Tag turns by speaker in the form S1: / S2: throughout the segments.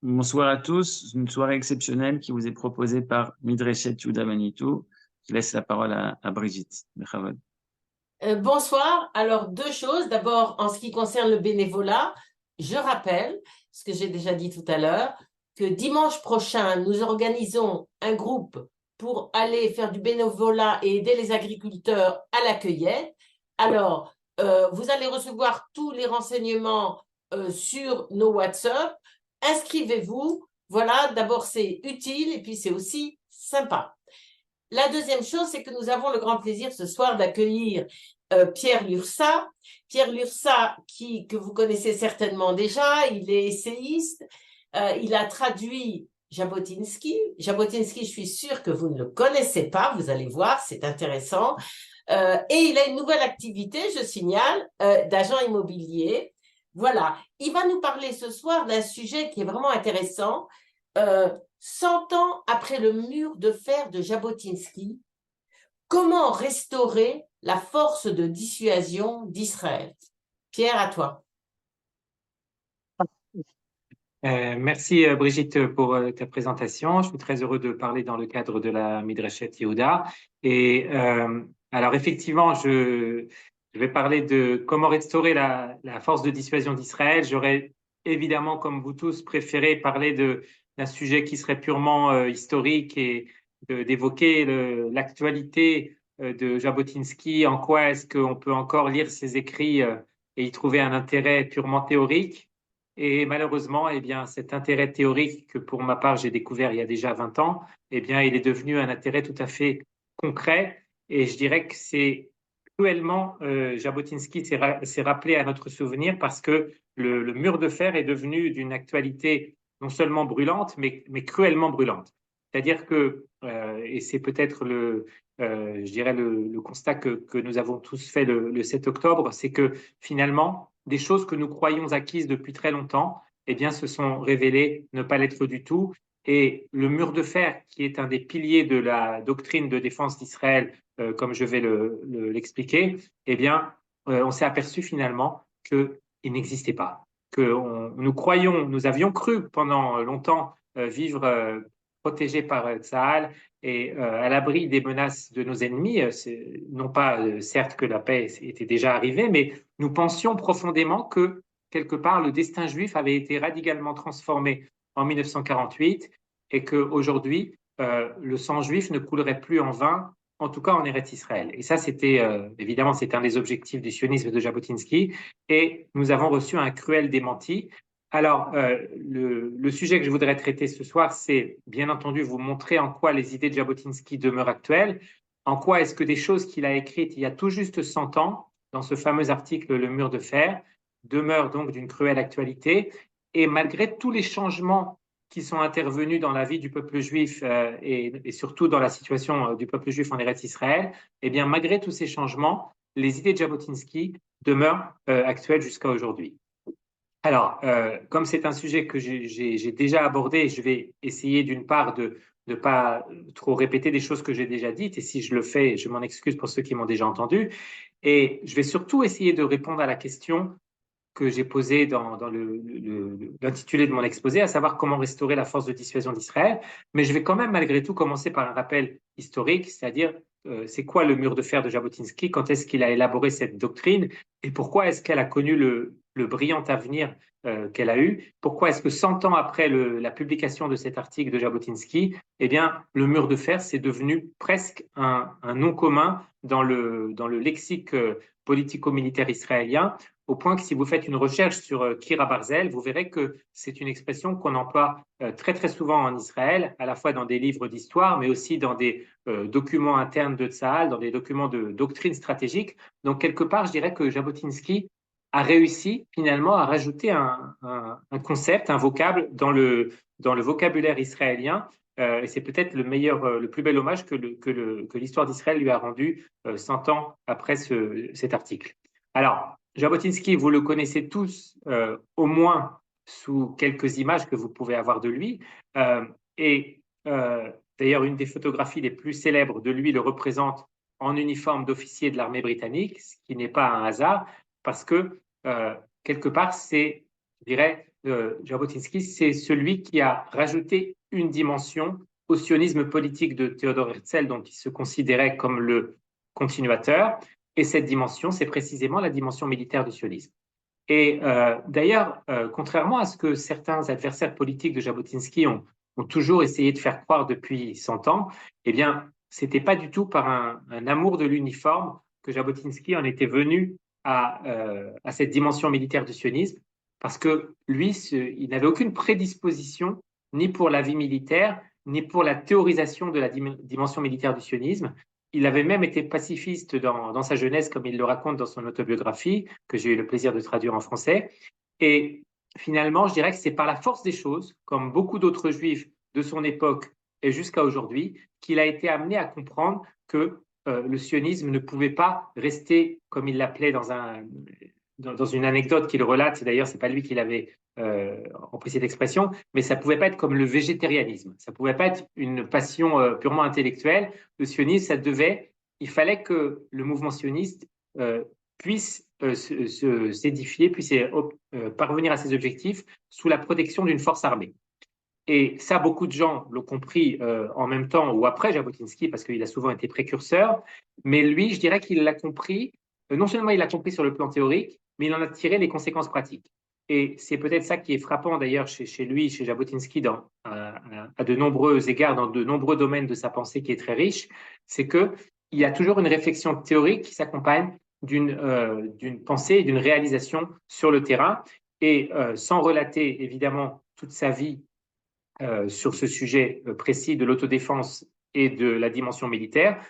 S1: Bonsoir à tous. Une soirée exceptionnelle qui vous est proposée par Midreshet Yehuda Manitou. Je laisse la parole à Brigitte. Bechavod.
S2: Bonsoir. Alors, deux choses. D'abord, en ce qui concerne le bénévolat, je rappelle, ce que j'ai déjà dit tout à l'heure, que dimanche prochain, nous organisons un groupe pour aller faire du bénévolat et aider les agriculteurs à la cueillette. Alors, vous allez recevoir tous les renseignements sur nos WhatsApp. Inscrivez-vous. Voilà, d'abord, c'est utile et puis c'est aussi sympa. La deuxième chose, c'est que nous avons le grand plaisir ce soir d'accueillir Pierre Lursa. Pierre Lursa, que vous connaissez certainement déjà, il est essayiste, il a traduit Jabotinsky. Jabotinsky, je suis sûre que vous ne le connaissez pas, vous allez voir, c'est intéressant. Et il a une nouvelle activité, je signale, d'agent immobilier. Voilà, il va nous parler ce soir d'un sujet qui est vraiment intéressant. Euh, 100 ans après le mur de fer de Jabotinsky, comment restaurer la force de dissuasion d'Israël? Pierre, à toi.
S3: Merci Brigitte pour ta présentation. Je suis très heureux de parler dans le cadre de la Midrashet Yehuda. Et alors effectivement, je vais parler de comment restaurer la force de dissuasion d'Israël. J'aurais évidemment, comme vous tous, préféré parler d'un sujet qui serait purement historique et d'évoquer l'actualité de Jabotinsky. En quoi est-ce qu'on peut encore lire ses écrits et y trouver un intérêt purement théorique? Et malheureusement, eh bien, cet intérêt théorique que pour ma part j'ai découvert il y a déjà 20 ans, eh bien, il est devenu un intérêt tout à fait concret. Et je dirais que c'est cruellement, Jabotinsky s'est rappelé à notre souvenir parce que le mur de fer est devenu d'une actualité non seulement brûlante, mais cruellement brûlante. C'est-à-dire que, et c'est peut-être je dirais le constat que nous avons tous fait le 7 octobre, c'est que finalement, des choses que nous croyions acquises depuis très longtemps, eh bien, se sont révélées ne pas l'être du tout. Et le mur de fer, qui est un des piliers de la doctrine de défense d'Israël, comme je vais l'expliquer, eh bien, on s'est aperçu finalement qu'il n'existait pas. Nous croyons, nous avions cru pendant longtemps vivre protégés par Tsahal et à l'abri des menaces de nos ennemis. Non pas, certes, que la paix était déjà arrivée, mais nous pensions profondément que, quelque part, le destin juif avait été radicalement transformé en 1948 et qu'aujourd'hui, le sang juif ne coulerait plus en vain, en tout cas en Eretz Israël. Et ça, c'était évidemment, c'est un des objectifs du sionisme de Jabotinsky. Et nous avons reçu un cruel démenti. Alors, le sujet que je voudrais traiter ce soir, c'est bien entendu vous montrer en quoi les idées de Jabotinsky demeurent actuelles, en quoi est-ce que des choses qu'il a écrites il y a tout juste 100 ans, dans ce fameux article Le mur de fer, demeurent donc d'une cruelle actualité. Et malgré tous les changements qui sont intervenus dans la vie du peuple juif et surtout dans la situation du peuple juif en Eretz Israël, eh bien, malgré tous ces changements, les idées de Jabotinsky demeurent actuelles jusqu'à aujourd'hui. Alors, comme c'est un sujet que j'ai déjà abordé, je vais essayer d'une part de ne pas trop répéter des choses que j'ai déjà dites, et si je le fais, je m'en excuse pour ceux qui m'ont déjà entendu, et je vais surtout essayer de répondre à la question que j'ai posé dans l'intitulé de mon exposé, à savoir comment restaurer la force de dissuasion d'Israël. Mais je vais quand même malgré tout commencer par un rappel historique, c'est-à-dire c'est quoi le mur de fer de Jabotinsky, quand est-ce qu'il a élaboré cette doctrine et pourquoi est-ce qu'elle a connu le brillant avenir qu'elle a eu. Pourquoi est-ce que 100 ans après la publication de cet article de Jabotinsky, eh bien, le mur de fer, c'est devenu presque un nom commun dans le lexique politico-militaire israélien, au point que si vous faites une recherche sur Kira Barzel, vous verrez que c'est une expression qu'on emploie très très souvent en Israël, à la fois dans des livres d'histoire, mais aussi dans des documents internes de Tzahal, dans des documents de doctrine stratégique. Donc quelque part, je dirais que Jabotinsky a réussi finalement à rajouter un concept, un vocable dans le vocabulaire israélien. Et c'est peut-être le meilleur, le plus bel hommage que l'histoire d'Israël lui a rendu 100 ans après cet article. Alors, Jabotinsky, vous le connaissez tous, au moins sous quelques images que vous pouvez avoir de lui. Et d'ailleurs, une des photographies les plus célèbres de lui le représente en uniforme d'officier de l'armée britannique, ce qui n'est pas un hasard, parce que quelque part, c'est dirais, Jabotinsky, c'est celui qui a rajouté une dimension au sionisme politique de Théodore Herzl, dont il se considérait comme le continuateur. Et cette dimension, c'est précisément la dimension militaire du sionisme. Et d'ailleurs, contrairement à ce que certains adversaires politiques de Jabotinsky ont toujours essayé de faire croire depuis 100 ans, eh bien, c'était pas du tout par un amour de l'uniforme que Jabotinsky en était venu à cette dimension militaire du sionisme, parce que lui, il n'avait aucune prédisposition ni pour la vie militaire, ni pour la théorisation de la dimension militaire du sionisme. Il avait même été pacifiste dans sa jeunesse, comme il le raconte dans son autobiographie, que j'ai eu le plaisir de traduire en français. Et finalement, je dirais que c'est par la force des choses, comme beaucoup d'autres juifs de son époque et jusqu'à aujourd'hui, qu'il a été amené à comprendre que le sionisme ne pouvait pas rester, comme il l'appelait dans une anecdote qu'il relate, d'ailleurs, c'est pas lui qui l'avait employé cette expression, mais ça pouvait pas être comme le végétarianisme, ça pouvait pas être une passion purement intellectuelle. Le sionisme, il fallait que le mouvement sioniste puisse s'édifier, puisse parvenir à ses objectifs sous la protection d'une force armée. Et ça, beaucoup de gens l'ont compris en même temps ou après Jabotinsky, parce qu'il a souvent été précurseur, mais lui, je dirais qu'il l'a compris, non seulement il l'a compris sur le plan théorique, mais il en a tiré les conséquences pratiques. Et c'est peut-être ça qui est frappant d'ailleurs chez lui, chez Jabotinsky, à de nombreux égards, dans de nombreux domaines de sa pensée qui est très riche, c'est qu'il y a toujours une réflexion théorique qui s'accompagne d'une pensée et d'une réalisation sur le terrain. Et sans relater évidemment toute sa vie sur ce sujet précis de l'autodéfense et de la dimension militaire,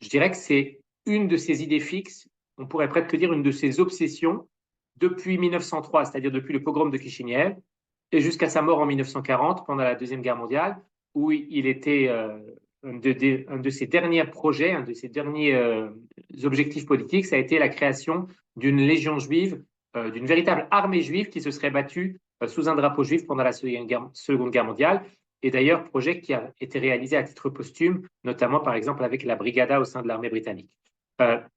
S3: je dirais que c'est une de ses idées fixes, on pourrait presque dire une de ses obsessions depuis 1903, c'est-à-dire depuis le pogrom de Kishinev, et jusqu'à sa mort en 1940, pendant la Deuxième Guerre mondiale, où il était un de ses derniers projets, un de ses derniers objectifs politiques, ça a été la création d'une légion juive, d'une véritable armée juive qui se serait battue sous un drapeau juif pendant la Seconde Guerre mondiale. Et d'ailleurs, projet qui a été réalisé à titre posthume, notamment par exemple avec la Brigada au sein de l'armée britannique.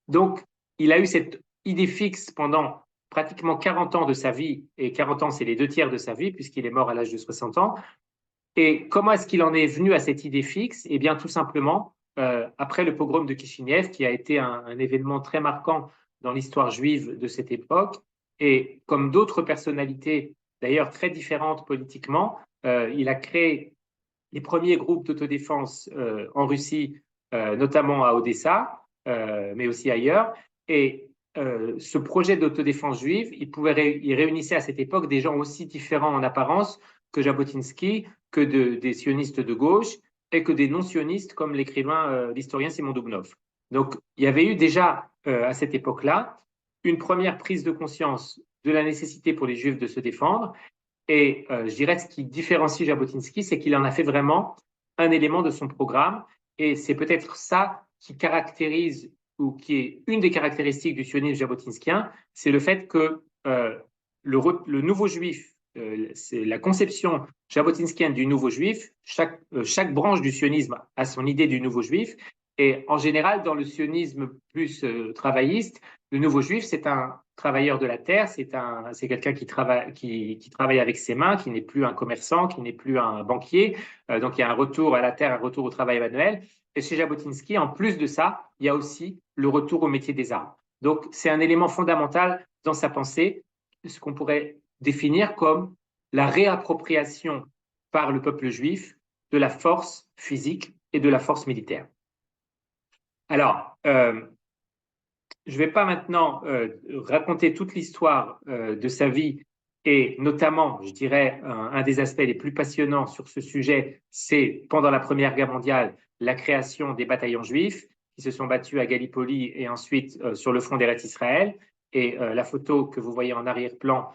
S3: Donc, il a eu cette idée fixe pendant pratiquement 40 ans de sa vie, et 40 ans, c'est les 2 tiers de sa vie, puisqu'il est mort à l'âge de 60 ans. Et comment est-ce qu'il en est venu à cette idée fixe? Eh bien, tout simplement, après le pogrom de Kishinev, qui a été un événement très marquant dans l'histoire juive de cette époque, et comme d'autres personnalités, d'ailleurs très différentes politiquement, il a créé les premiers groupes d'autodéfense en Russie, notamment à Odessa, mais aussi ailleurs. Et ce projet d'autodéfense juive, il réunissait à cette époque des gens aussi différents en apparence que Jabotinsky, que des sionistes de gauche et que des non-sionistes comme l'historien Simon Dubnov. Donc, il y avait eu déjà à cette époque-là une première prise de conscience de la nécessité pour les Juifs de se défendre. Et je dirais ce qui différencie Jabotinsky, c'est qu'il en a fait vraiment un élément de son programme. Et c'est peut-être ça qui caractérise ou qui est une des caractéristiques du sionisme jabotinskien, c'est le fait que le nouveau juif, c'est la conception jabotinskienne du nouveau juif, chaque branche du sionisme a son idée du nouveau juif, et en général, dans le sionisme plus travailliste, le nouveau juif, c'est un travailleur de la terre, c'est quelqu'un qui travaille avec ses mains, qui n'est plus un commerçant, qui n'est plus un banquier, donc il y a un retour à la terre, un retour au travail manuel. Et chez Jabotinsky, en plus de ça, il y a aussi le retour au métier des armes. Donc, c'est un élément fondamental dans sa pensée, ce qu'on pourrait définir comme la réappropriation par le peuple juif de la force physique et de la force militaire. Alors, je ne vais pas maintenant raconter toute l'histoire de sa vie et notamment, je dirais, un des aspects les plus passionnants sur ce sujet, c'est pendant la Première Guerre mondiale, la création des bataillons juifs qui se sont battus à Gallipoli et ensuite sur le front d'Eretz Israël. Et la photo que vous voyez en arrière-plan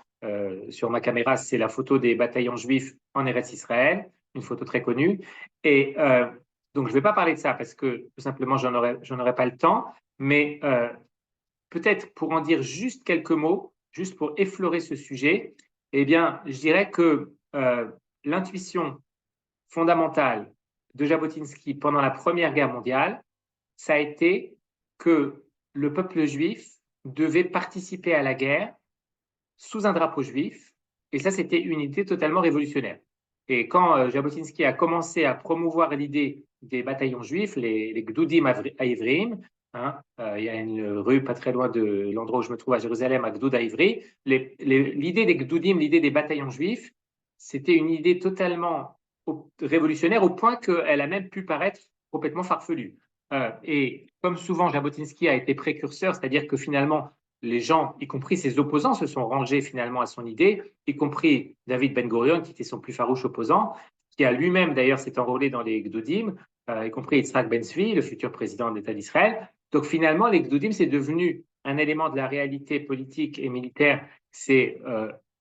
S3: sur ma caméra, c'est la photo des bataillons juifs en Eretz Israël, une photo très connue. Et donc, je ne vais pas parler de ça parce que tout simplement, j'en aurais pas le temps, mais peut-être pour en dire juste quelques mots, juste pour effleurer ce sujet, eh bien, je dirais que l'intuition fondamentale de Jabotinsky pendant la Première Guerre mondiale, ça a été que le peuple juif devait participer à la guerre sous un drapeau juif Et ça, c'était une idée totalement révolutionnaire. Et quand Jabotinsky a commencé à promouvoir l'idée des bataillons juifs, les Gdoudim Haïvrim, hein, il y a une rue pas très loin de l'endroit où je me trouve à Jérusalem, à Gdoud Haïvri, l'idée des Gdoudim, l'idée des bataillons juifs, c'était une idée totalement révolutionnaire au point qu'elle a même pu paraître complètement farfelue. Et comme souvent, Jabotinsky a été précurseur, c'est-à-dire que finalement, les gens, y compris ses opposants, se sont rangés finalement à son idée, y compris David Ben Gurion, qui était son plus farouche opposant, qui a lui-même d'ailleurs s'est enrôlé dans les Gdoudim, y compris Yitzhak Ben Zvi, le futur président de l'État d'Israël. Donc finalement, les Gdoudim, c'est devenu un élément de la réalité politique et militaire. C'est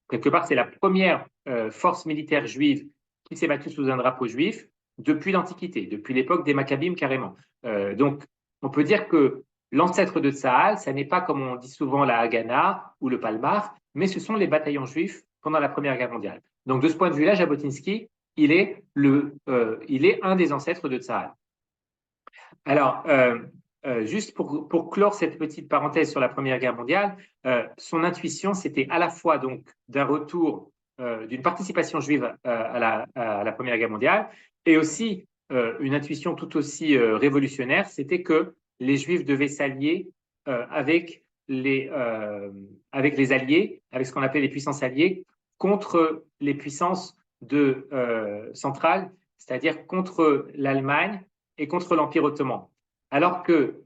S3: quelque part, c'est la première force militaire juive qui s'est battue sous un drapeau juif depuis l'Antiquité, depuis l'époque des Maccabim carrément. Donc, on peut dire que l'ancêtre de Tsahal, ça n'est pas comme on dit souvent la Haganah ou le Palmar, mais ce sont les bataillons juifs pendant la Première Guerre mondiale. Donc, de ce point de vue-là, Jabotinsky, il est un des ancêtres de Tsahal. Alors, juste pour clore cette petite parenthèse sur la Première Guerre mondiale, son intuition, c'était à la fois donc d'un retour, d'une participation juive à la Première Guerre mondiale, et aussi une intuition tout aussi révolutionnaire, c'était que les Juifs devaient s'allier avec les alliés, avec ce qu'on appelait les puissances alliées, contre les puissances centrales, c'est-à-dire contre l'Allemagne et contre l'Empire ottoman. Alors que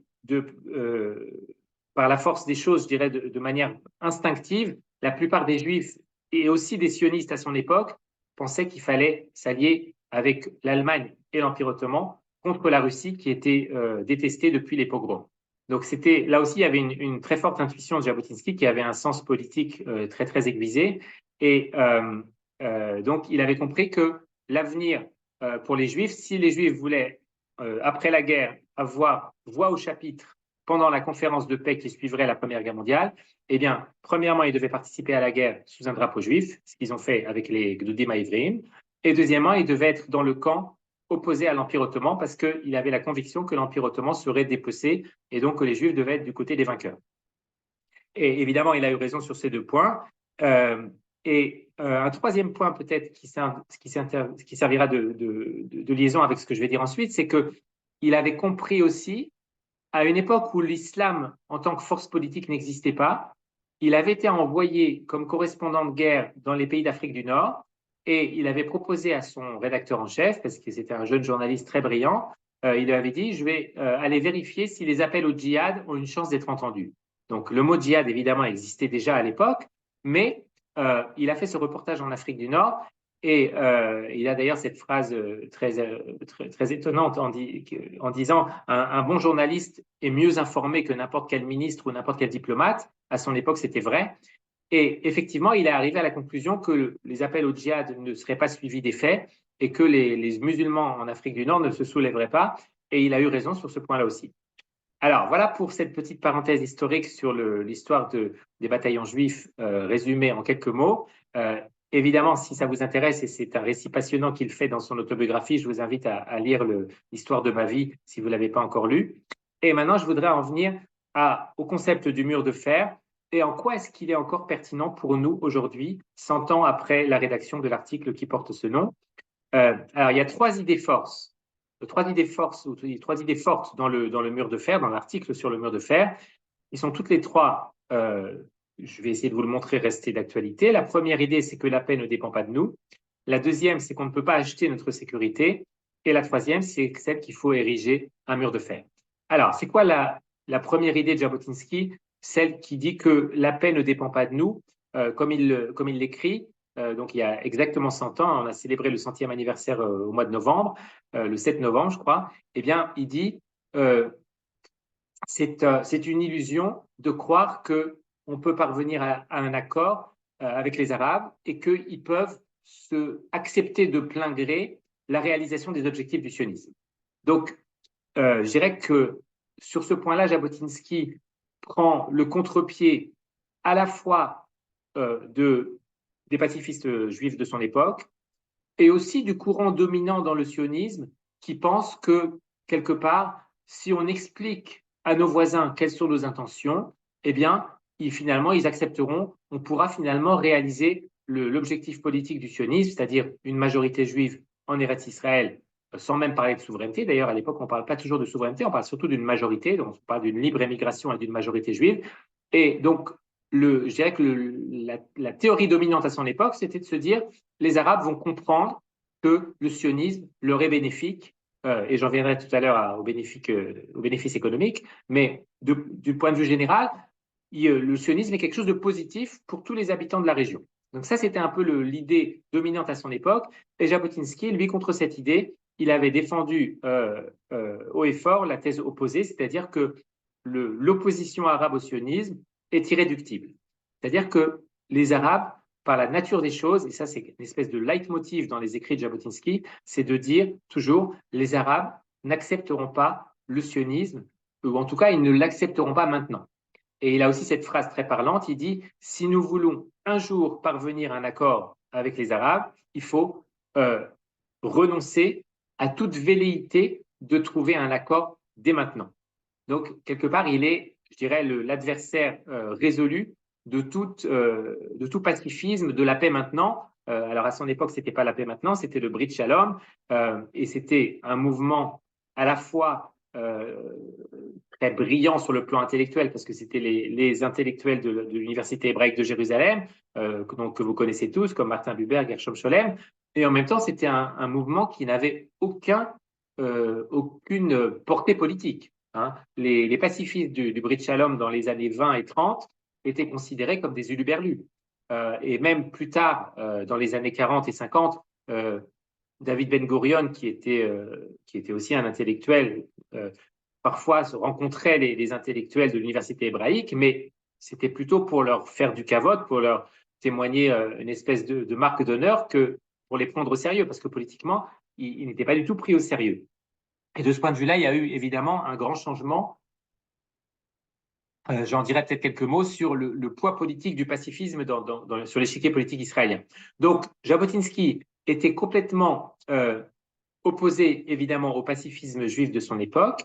S3: par la force des choses, je dirais de manière instinctive, la plupart des Juifs et aussi des sionistes à son époque pensaient qu'il fallait s'allier avec l'Allemagne et l'Empire ottoman contre la Russie qui était détestée depuis les pogroms. Donc c'était là aussi il y avait une très forte intuition de Jabotinsky qui avait un sens politique très très aiguisé et donc il avait compris que l'avenir pour les Juifs, si les Juifs voulaient après la guerre avoir voix au chapitre pendant la conférence de paix qui suivrait la Première Guerre mondiale, eh bien, premièrement, ils devaient participer à la guerre sous un drapeau juif, ce qu'ils ont fait avec les Gdoudim Haïvrim, et deuxièmement, ils devaient être dans le camp opposé à l'Empire ottoman parce qu'il avait la conviction que l'Empire ottoman serait dépecé et donc que les Juifs devaient être du côté des vainqueurs. Et évidemment, il a eu raison sur ces deux points. Un troisième point peut-être qui servira de liaison avec ce que je vais dire ensuite, c'est qu'il avait compris aussi, à une époque où l'islam en tant que force politique n'existait pas, il avait été envoyé comme correspondant de guerre dans les pays d'Afrique du Nord et il avait proposé à son rédacteur en chef, parce que c'était un jeune journaliste très brillant, il lui avait dit, je vais aller vérifier si les appels au djihad ont une chance d'être entendus. Donc le mot djihad, évidemment, existait déjà à l'époque, mais il a fait ce reportage en Afrique du Nord et il a d'ailleurs cette phrase très étonnante en disant un bon journaliste est mieux informé que n'importe quel ministre ou n'importe quel diplomate. À son époque, c'était vrai. Et effectivement, il est arrivé à la conclusion que les appels au djihad ne seraient pas suivis des faits et que les musulmans en Afrique du Nord ne se soulèveraient pas. Et il a eu raison sur ce point-là aussi. Alors, voilà pour cette petite parenthèse historique sur l'histoire des bataillons juifs résumée en quelques mots. Évidemment, si ça vous intéresse, et c'est un récit passionnant qu'il fait dans son autobiographie, je vous invite à lire l'histoire de ma vie si vous ne l'avez pas encore lu. Et maintenant, je voudrais en venir au concept du mur de fer et en quoi est-ce qu'il est encore pertinent pour nous aujourd'hui, 100 ans après la rédaction de l'article qui porte ce nom. Alors, il y a trois idées fortes dans le mur de fer, dans l'article sur le mur de fer. Ils sont toutes les trois, je vais essayer de vous le montrer, rester d'actualité. La première idée, c'est que la paix ne dépend pas de nous. La deuxième, c'est qu'on ne peut pas acheter notre sécurité. Et la troisième, c'est celle qu'il faut ériger un mur de fer. Alors, c'est quoi la première idée de Jabotinsky? Celle qui dit que la paix ne dépend pas de nous, comme il l'écrit. Donc, il y a exactement 100 ans, on a célébré le 100e anniversaire au mois de novembre, le 7 novembre, je crois. Eh bien, il dit c'est une illusion de croire qu'on peut parvenir à un accord avec les Arabes et qu'ils peuvent accepter de plein gré la réalisation des objectifs du sionisme. Donc, je dirais que sur ce point-là, Jabotinsky prend le contre-pied à la fois des pacifistes juifs de son époque et aussi du courant dominant dans le sionisme qui pense que, quelque part, si on explique à nos voisins quelles sont nos intentions, eh bien, finalement, ils accepteront, on pourra finalement réaliser l'objectif politique du sionisme, c'est-à-dire une majorité juive en Eretz Israël, sans même parler de souveraineté. D'ailleurs, à l'époque, on ne parle pas toujours de souveraineté, on parle surtout d'une majorité, donc on parle d'une libre émigration et d'une majorité juive. Et donc, je dirais que la théorie dominante à son époque, c'était de se dire les Arabes vont comprendre que le sionisme leur est bénéfique, et j'en viendrai tout à l'heure au bénéfice économique, mais du point de vue général, le sionisme est quelque chose de positif pour tous les habitants de la région. Donc ça, c'était un peu l'idée dominante à son époque. Et Jabotinsky, lui, contre cette idée, il avait défendu haut et fort la thèse opposée, c'est-à-dire que l'opposition arabe au sionisme est irréductible. C'est-à-dire que les Arabes, par la nature des choses, et ça c'est une espèce de leitmotiv dans les écrits de Jabotinsky, c'est de dire toujours les Arabes n'accepteront pas le sionisme, ou en tout cas ils ne l'accepteront pas maintenant. Et il a aussi cette phrase très parlante, il dit, si nous voulons un jour parvenir à un accord avec les Arabes, il faut renoncer à toute velléité de trouver un accord dès maintenant. Donc, quelque part, il est, je dirais, l'adversaire résolu de tout pacifisme, de la paix maintenant. Alors, à son époque, ce n'était pas la paix maintenant, c'était le Brit Shalom, et c'était un mouvement à la fois très brillant sur le plan intellectuel, parce que c'était les intellectuels de l'Université hébraïque de Jérusalem, que vous connaissez tous, comme Martin Buber, Gershom Scholem, et en même temps, c'était un mouvement qui n'avait aucune portée politique. Hein. Les pacifistes du Brit Shalom dans les années 20 et 30 étaient considérés comme des huluberlus. Et même plus tard, dans les années 40 et 50, David Ben Gurion, qui était aussi un intellectuel, parfois se rencontrait les intellectuels de l'université hébraïque, mais c'était plutôt pour leur faire du kavod, pour leur témoigner une espèce de marque d'honneur que pour les prendre au sérieux, parce que politiquement, ils n'étaient pas du tout pris au sérieux. Et de ce point de vue-là, il y a eu évidemment un grand changement. J'en dirai peut-être quelques mots sur le poids politique du pacifisme sur l'échiquier politique israélien. Donc, Jabotinsky était complètement opposé, évidemment, au pacifisme juif de son époque.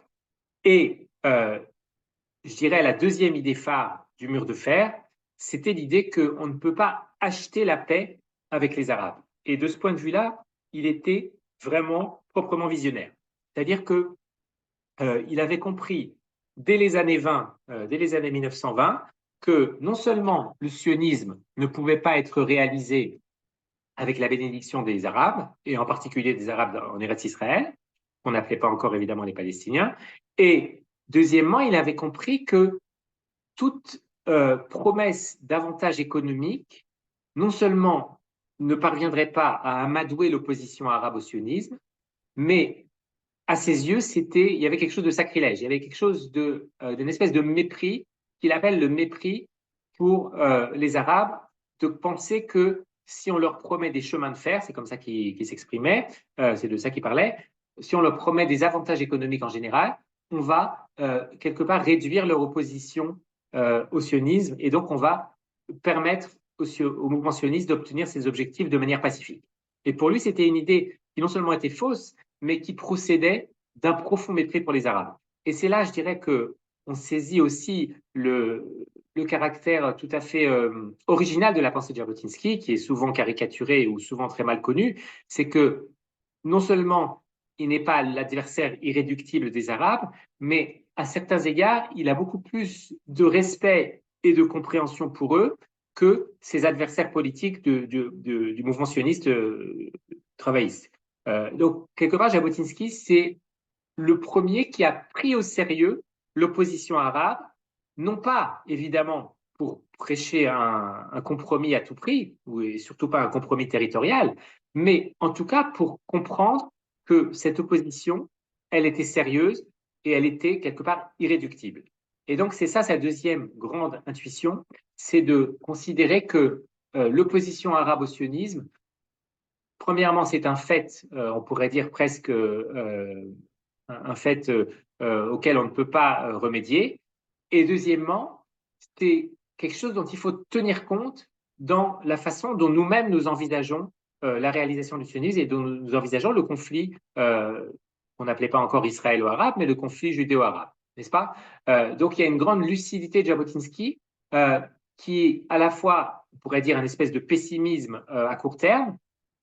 S3: Et je dirais la deuxième idée phare du mur de fer, c'était l'idée qu'on ne peut pas acheter la paix avec les Arabes. Et de ce point de vue-là, il était vraiment proprement visionnaire. C'est-à-dire qu'il avait compris dès les années 20, dès les années 1920, que non seulement le sionisme ne pouvait pas être réalisé avec la bénédiction des Arabes, et en particulier des Arabes en Eretz Israël, qu'on n'appelait pas encore évidemment les Palestiniens, et deuxièmement, il avait compris que toute promesse d'avantage économique, non seulement ne parviendrait pas à amadouer l'opposition arabe au sionisme, mais à ses yeux, il y avait quelque chose de sacrilège, il y avait quelque chose d'une espèce de mépris qu'il appelle le mépris pour les Arabes, de penser que si on leur promet des chemins de fer, c'est comme ça qu'il s'exprimait, c'est de ça qu'il parlait, si on leur promet des avantages économiques en général, on va quelque part réduire leur opposition au sionisme et donc on va permettre au mouvement sioniste d'obtenir ses objectifs de manière pacifique. Et pour lui, c'était une idée qui non seulement était fausse, mais qui procédait d'un profond mépris pour les Arabes. Et c'est là, je dirais, qu'on saisit aussi le caractère tout à fait original de la pensée de Jabotinsky, qui est souvent caricaturé ou souvent très mal connu, c'est que non seulement il n'est pas l'adversaire irréductible des Arabes, mais à certains égards, il a beaucoup plus de respect et de compréhension pour eux que ses adversaires politiques du mouvement sioniste travailliste. Donc, quelque part, Jabotinsky, c'est le premier qui a pris au sérieux l'opposition arabe, non pas, évidemment, pour prêcher un compromis à tout prix, et surtout pas un compromis territorial, mais en tout cas pour comprendre que cette opposition, elle était sérieuse et elle était quelque part irréductible. Et donc, c'est ça sa deuxième grande intuition, c'est de considérer que l'opposition arabe au sionisme, premièrement, c'est un fait, on pourrait dire presque un fait auquel on ne peut pas remédier. Et deuxièmement, c'est quelque chose dont il faut tenir compte dans la façon dont nous-mêmes nous envisageons la réalisation du sionisme et dont nous envisageons le conflit qu'on n'appelait pas encore israélo-arabe, mais le conflit judéo-arabe, n'est-ce pas? Donc il y a une grande lucidité de Jabotinsky qui à la fois on pourrait dire, un espèce de pessimisme à court terme,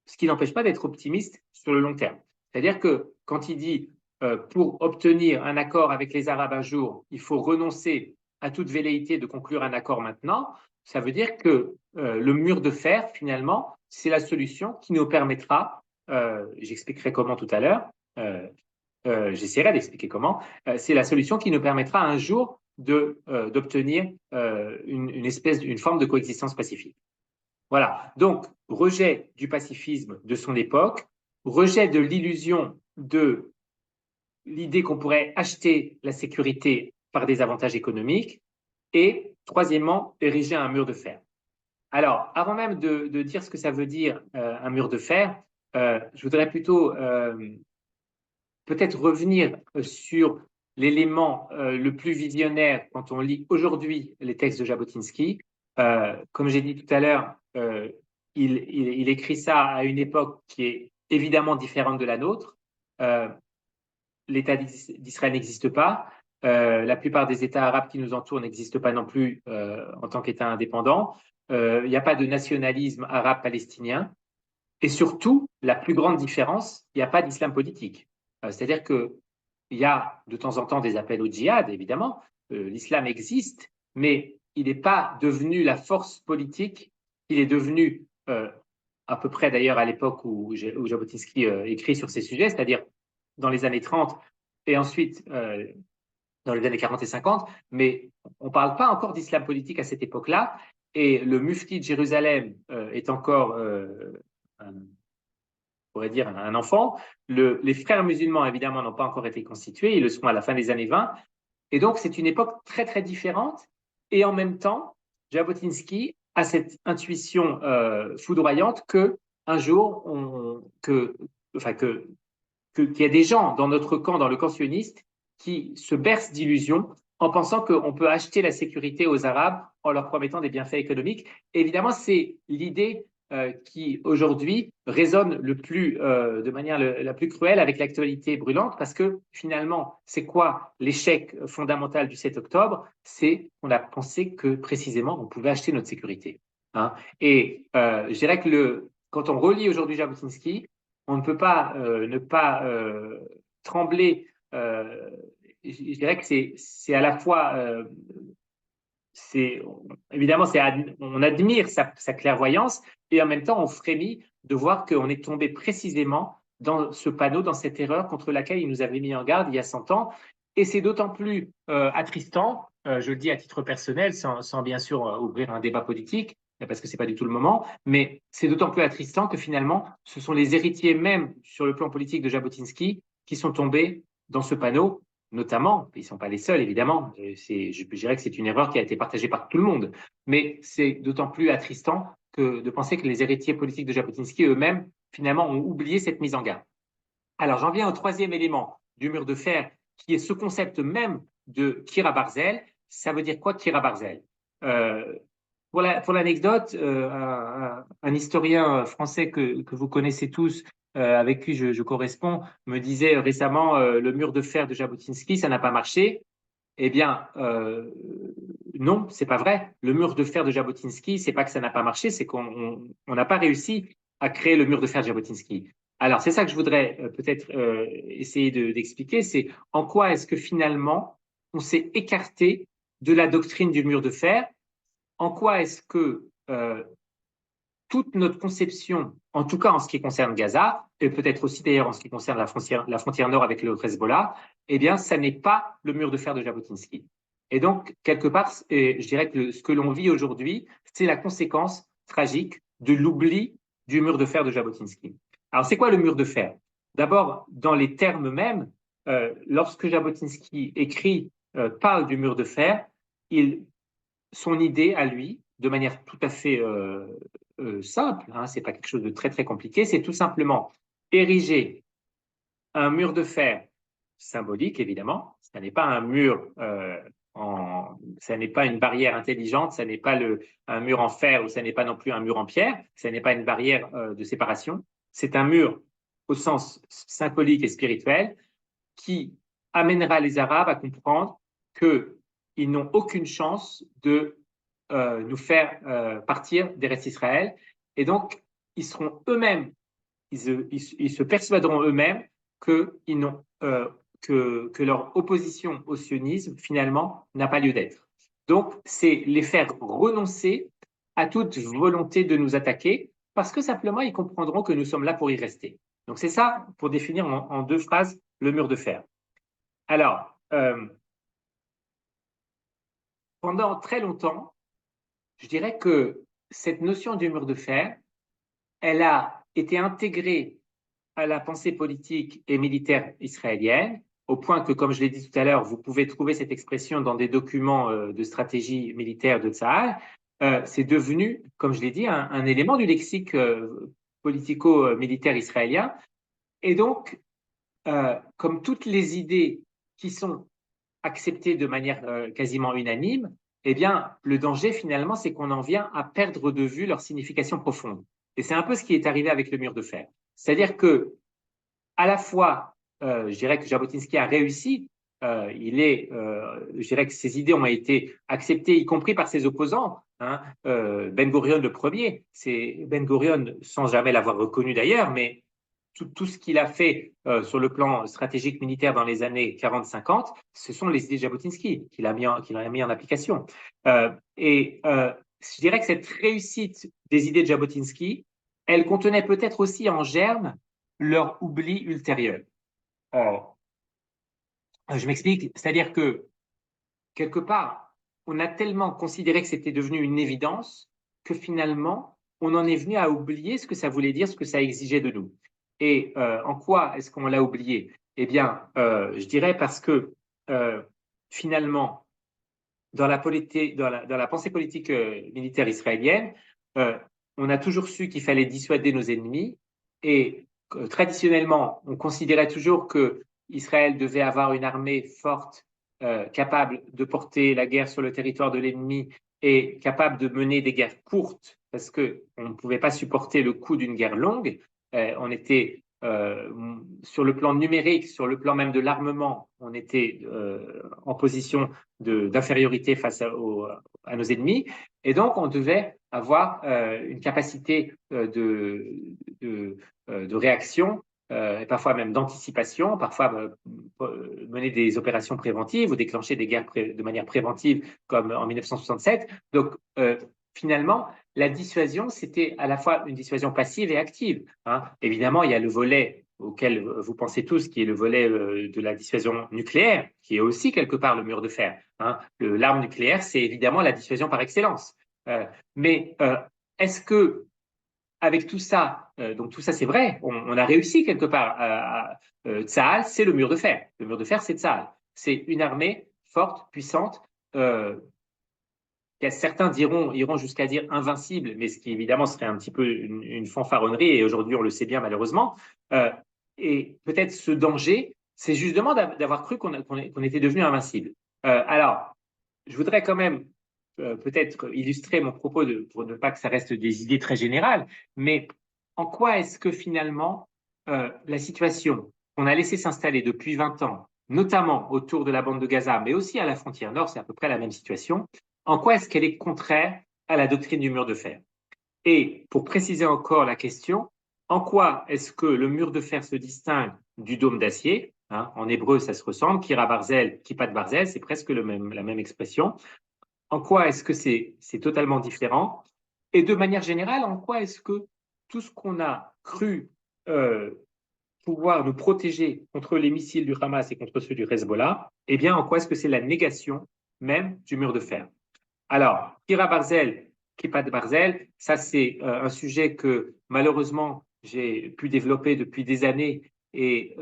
S3: ce qui n'empêche pas d'être optimiste sur le long terme. C'est-à-dire que quand il dit pour obtenir un accord avec les Arabes un jour, il faut renoncer à toute velléité de conclure un accord maintenant, ça veut dire que le mur de fer, finalement, c'est la solution qui nous permettra, j'expliquerai comment tout à l'heure, j'essaierai d'expliquer comment, c'est la solution qui nous permettra un jour d'obtenir une forme de coexistence pacifique. Voilà, donc rejet du pacifisme de son époque, rejet de l'illusion de l'idée qu'on pourrait acheter la sécurité par des avantages économiques, et troisièmement, ériger un mur de fer. Alors, avant même de dire ce que ça veut dire un mur de fer, je voudrais plutôt peut-être revenir sur l'élément le plus visionnaire quand on lit aujourd'hui les textes de Jabotinsky. Comme j'ai dit tout à l'heure, il écrit ça à une époque qui est évidemment différente de la nôtre. L'État d'Israël n'existe pas. La plupart des États arabes qui nous entourent n'existent pas non plus en tant qu'État indépendant. Il n'y a pas de nationalisme arabe-palestinien. Et surtout, la plus grande différence, il n'y a pas d'islam politique. C'est-à-dire qu'il y a de temps en temps des appels au djihad, évidemment. L'islam existe, mais il n'est pas devenu la force politique qu'il est devenu à peu près d'ailleurs à l'époque où Jabotinsky écrit sur ces sujets, c'est-à-dire dans les années 30 et ensuite dans les années 40 et 50, mais on ne parle pas encore d'islam politique à cette époque-là, et le mufti de Jérusalem est encore, on pourrait dire, un enfant. Les frères musulmans, évidemment, n'ont pas encore été constitués, ils le seront à la fin des années 20, et donc c'est une époque très, très différente, et en même temps, Jabotinsky a cette intuition foudroyante qu'un jour, qu'il y a des gens dans notre camp, dans le camp sioniste, qui se bercent d'illusions en pensant qu'on peut acheter la sécurité aux Arabes en leur promettant des bienfaits économiques. Et évidemment, c'est l'idée qui aujourd'hui résonne de manière la plus cruelle avec l'actualité brûlante, parce que finalement, c'est quoi l'échec fondamental du 7 octobre? C'est qu'on a pensé que précisément on pouvait acheter notre sécurité. Hein. Et je dirais que quand on relit aujourd'hui Jabotinsky, on ne peut pas ne pas trembler. Je dirais que c'est à la fois, évidemment, on admire sa clairvoyance, et en même temps, on frémit de voir qu'on est tombé précisément dans ce panneau, dans cette erreur contre laquelle il nous avait mis en garde il y a 100 ans. Et c'est d'autant plus attristant, je le dis à titre personnel, sans bien sûr ouvrir un débat politique, parce que ce n'est pas du tout le moment, mais c'est d'autant plus attristant que finalement, ce sont les héritiers même sur le plan politique de Jabotinsky qui sont tombés dans ce panneau, notamment, ils ne sont pas les seuls évidemment, je dirais que c'est une erreur qui a été partagée par tout le monde, mais c'est d'autant plus attristant de penser que les héritiers politiques de Jabotinsky eux-mêmes, finalement, ont oublié cette mise en garde. Alors, j'en viens au troisième élément du mur de fer, qui est ce concept même de Kira Barzel. Ça veut dire quoi, Kira Barzel? Pour l'anecdote, un historien français que vous connaissez tous, avec qui je corresponds, me disait récemment le mur de fer de Jabotinsky, ça n'a pas marché. Eh bien, non, c'est pas vrai. Le mur de fer de Jabotinsky, c'est pas que ça n'a pas marché, c'est qu'on n'a pas réussi à créer le mur de fer de Jabotinsky. Alors, c'est ça que je voudrais peut-être essayer d'expliquer, c'est en quoi est-ce que finalement on s'est écarté de la doctrine du mur de fer, en quoi est-ce que toute notre conception, en tout cas en ce qui concerne Gaza, et peut-être aussi d'ailleurs en ce qui concerne la frontière nord avec le Hezbollah, eh bien, ça n'est pas le mur de fer de Jabotinsky. Et donc, quelque part, je dirais que ce que l'on vit aujourd'hui, c'est la conséquence tragique de l'oubli du mur de fer de Jabotinsky. Alors, c'est quoi le mur de fer? D'abord, dans les termes mêmes, lorsque Jabotinsky parle du mur de fer, son idée à lui, de manière tout à fait simple, hein, c'est pas quelque chose de très très compliqué, c'est tout simplement ériger un mur de fer symbolique, évidemment. Ça n'est pas un mur, ça n'est pas une barrière intelligente, ça n'est pas un mur en fer ou ça n'est pas non plus un mur en pierre, ça n'est pas une barrière de séparation. C'est un mur au sens symbolique et spirituel qui amènera les Arabes à comprendre qu'ils n'ont aucune chance de nous faire partir d'Eretz Israël. Et donc, ils seront eux-mêmes, ils se persuaderont eux-mêmes qu'ils n'ont, que leur opposition au sionisme, finalement, n'a pas lieu d'être. Donc, c'est les faire renoncer à toute volonté de nous attaquer, parce que simplement, ils comprendront que nous sommes là pour y rester. Donc, c'est ça, pour définir en deux phrases, le mur de fer. Alors, pendant très longtemps, je dirais que cette notion du mur de fer, elle a été intégrée à la pensée politique et militaire israélienne, au point que, comme je l'ai dit tout à l'heure, vous pouvez trouver cette expression dans des documents de stratégie militaire de Tsahal. C'est devenu, comme je l'ai dit, un élément du lexique politico-militaire israélien. Et donc, comme toutes les idées qui sont acceptées de manière quasiment unanime, eh bien, le danger, finalement, c'est qu'on en vient à perdre de vue leur signification profonde. Et c'est un peu ce qui est arrivé avec le mur de fer. C'est-à-dire que, à la fois, je dirais que Jabotinsky a réussi, je dirais que ses idées ont été acceptées, y compris par ses opposants. Hein. Ben Gurion le premier, c'est Ben Gurion, sans jamais l'avoir reconnu d'ailleurs, mais tout ce qu'il a fait sur le plan stratégique militaire dans les années 40-50, ce sont les idées de Jabotinsky qu'il a mis en application. Je dirais que cette réussite des idées de Jabotinsky, elle contenait peut-être aussi en germe leur oubli ultérieur. Je m'explique, c'est-à-dire que quelque part, on a tellement considéré que c'était devenu une évidence que finalement, on en est venu à oublier ce que ça voulait dire, ce que ça exigeait de nous. Et en quoi est-ce qu'on l'a oublié? Eh bien, je dirais parce que finalement, dans la pensée politique militaire israélienne, on a toujours su qu'il fallait dissuader nos ennemis et traditionnellement, on considérait toujours que Israël devait avoir une armée forte, capable de porter la guerre sur le territoire de l'ennemi et capable de mener des guerres courtes parce qu'on ne pouvait pas supporter le coût d'une guerre longue. On était sur le plan numérique, sur le plan même de l'armement, on était en position d'infériorité face à nos ennemis. Et donc, on devait avoir une capacité de réaction et parfois même d'anticipation, parfois mener des opérations préventives ou déclencher des guerres de manière préventive comme en 1967. Donc, finalement, la dissuasion, c'était à la fois une dissuasion passive et active. Hein. Évidemment, il y a le volet auquel vous pensez tous, qui est le volet de la dissuasion nucléaire, qui est aussi quelque part le mur de fer. Hein. L'arme nucléaire, c'est évidemment la dissuasion par excellence. Mais est-ce que, avec tout ça, donc tout ça c'est vrai, on a réussi quelque part. Tsahal, c'est le mur de fer. Le mur de fer, c'est Tsahal. C'est une armée forte, puissante, certains iront jusqu'à dire invincible, mais ce qui évidemment serait un petit peu une fanfaronnerie, et aujourd'hui on le sait bien malheureusement. Et peut-être ce danger, c'est justement d'avoir cru qu'on était devenu invincible. Alors, je voudrais quand même peut-être illustrer mon propos pour ne pas que ça reste des idées très générales, mais en quoi est-ce que finalement la situation qu'on a laissé s'installer depuis 20 ans, notamment autour de la bande de Gaza, mais aussi à la frontière nord, c'est à peu près la même situation, en quoi est-ce qu'elle est contraire à la doctrine du mur de fer? Et pour préciser encore la question, en quoi est-ce que le mur de fer se distingue du dôme d'acier? Hein, en hébreu, ça se ressemble. Kira Barzel, Kippat Barzel, c'est presque la même expression. En quoi est-ce que c'est totalement différent? Et de manière générale, en quoi est-ce que tout ce qu'on a cru pouvoir nous protéger contre les missiles du Hamas et contre ceux du Hezbollah, eh bien, en quoi est-ce que c'est la négation même du mur de fer? Alors, Kira Barzel, Kippat Barzel, ça c'est un sujet que malheureusement j'ai pu développer depuis des années et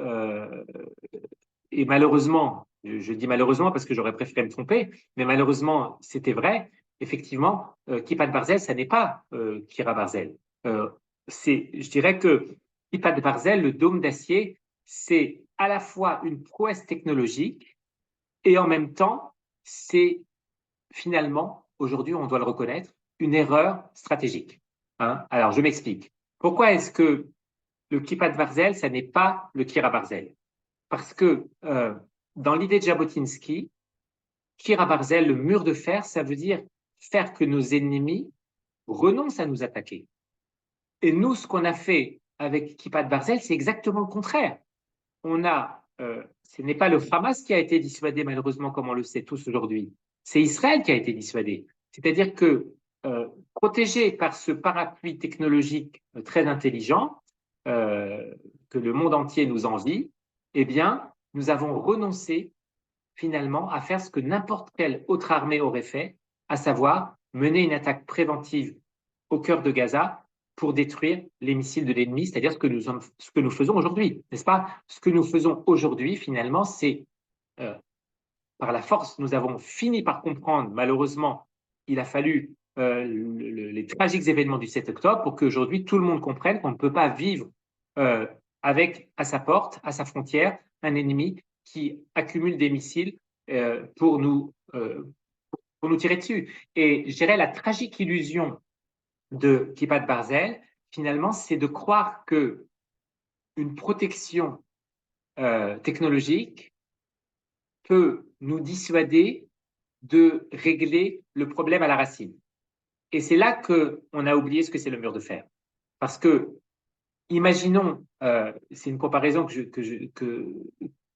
S3: malheureusement, je dis malheureusement parce que j'aurais préféré me tromper, mais malheureusement c'était vrai. Effectivement, Kippat Barzel, ça n'est pas Kira Barzel. Je dirais que Kippat Barzel, le dôme d'acier, c'est à la fois une prouesse technologique et en même temps, c'est finalement, aujourd'hui, on doit le reconnaître, une erreur stratégique. Hein. Alors, je m'explique. Pourquoi est-ce que le Kippat Barzel, ça n'est pas le Kira Barzel? Parce que dans l'idée de Jabotinsky, Kira Barzel, le mur de fer, ça veut dire faire que nos ennemis renoncent à nous attaquer. Et nous, ce qu'on a fait avec Kippat Barzel, c'est exactement le contraire. Ce n'est pas le Hamas qui a été dissuadé, malheureusement, comme on le sait tous aujourd'hui. C'est Israël qui a été dissuadé. C'est-à-dire que, protégé par ce parapluie technologique très intelligent, que le monde entier nous envie, eh bien, nous avons renoncé finalement à faire ce que n'importe quelle autre armée aurait fait, à savoir mener une attaque préventive au cœur de Gaza pour détruire les missiles de l'ennemi, c'est-à-dire ce que nous faisons aujourd'hui, n'est-ce pas? Ce que nous faisons aujourd'hui, finalement, c'est par la force, nous avons fini par comprendre, malheureusement, il a fallu les tragiques événements du 7 octobre pour qu'aujourd'hui tout le monde comprenne qu'on ne peut pas vivre avec à sa porte, à sa frontière, un ennemi qui accumule des missiles pour nous tirer dessus. Et je dirais la tragique illusion de Kippat Barzel, finalement, c'est de croire que une protection technologique peut nous dissuader de régler le problème à la racine. Et c'est là qu'on a oublié ce que c'est le mur de fer. Parce que, imaginons, c'est une comparaison que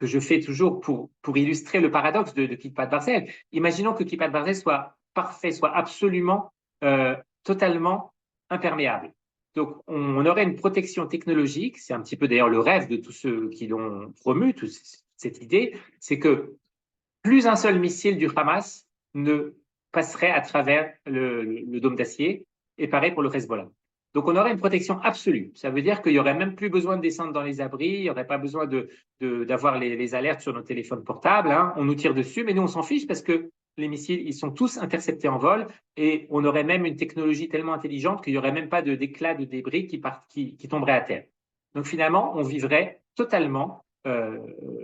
S3: je fais toujours pour illustrer le paradoxe de Kippat Barzel. Imaginons que Kippat Barzel soit parfait, soit absolument, totalement imperméable. Donc, on aurait une protection technologique, c'est un petit peu d'ailleurs le rêve de tous ceux qui l'ont promu, cette idée, c'est que plus un seul missile du Hamas ne passerait à travers le dôme d'acier, et pareil pour le Hezbollah. Donc, on aurait une protection absolue. Ça veut dire qu'il n'y aurait même plus besoin de descendre dans les abris, il n'y aurait pas besoin d'avoir les alertes sur nos téléphones portables. Hein. On nous tire dessus, mais nous, on s'en fiche parce que les missiles, ils sont tous interceptés en vol et on aurait même une technologie tellement intelligente qu'il n'y aurait même pas d'éclats de débris qui tomberaient à terre. Donc, finalement, on vivrait totalement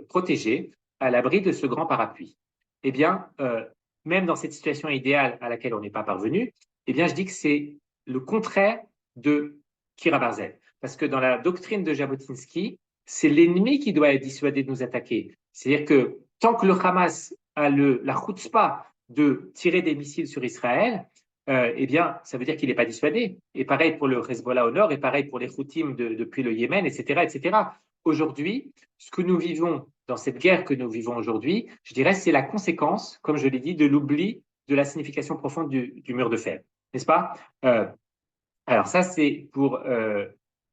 S3: protégé à l'abri de ce grand parapluie. Eh bien, même dans cette situation idéale à laquelle on n'est pas parvenu, eh bien, je dis que c'est le contraire de Kira Barzel. Parce que dans la doctrine de Jabotinsky, c'est l'ennemi qui doit être dissuadé de nous attaquer. C'est-à-dire que tant que le Hamas a la chutzpah de tirer des missiles sur Israël, eh bien, ça veut dire qu'il n'est pas dissuadé. Et pareil pour le Hezbollah au nord, et pareil pour les Houthim depuis le Yémen, etc., etc. Aujourd'hui, ce que nous vivons dans cette guerre que nous vivons aujourd'hui, je dirais, c'est la conséquence, comme je l'ai dit, de l'oubli de la signification profonde du mur de fer, n'est-ce pas? Alors ça, c'est pour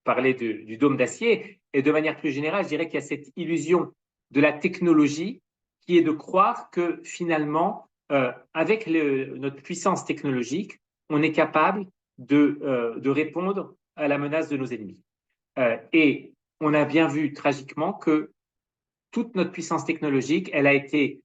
S3: parler du dôme d'acier. Et de manière plus générale, je dirais qu'il y a cette illusion de la technologie qui est de croire que finalement, avec notre puissance technologique, on est capable de répondre à la menace de nos ennemis. Et on a bien vu tragiquement que toute notre puissance technologique, elle a été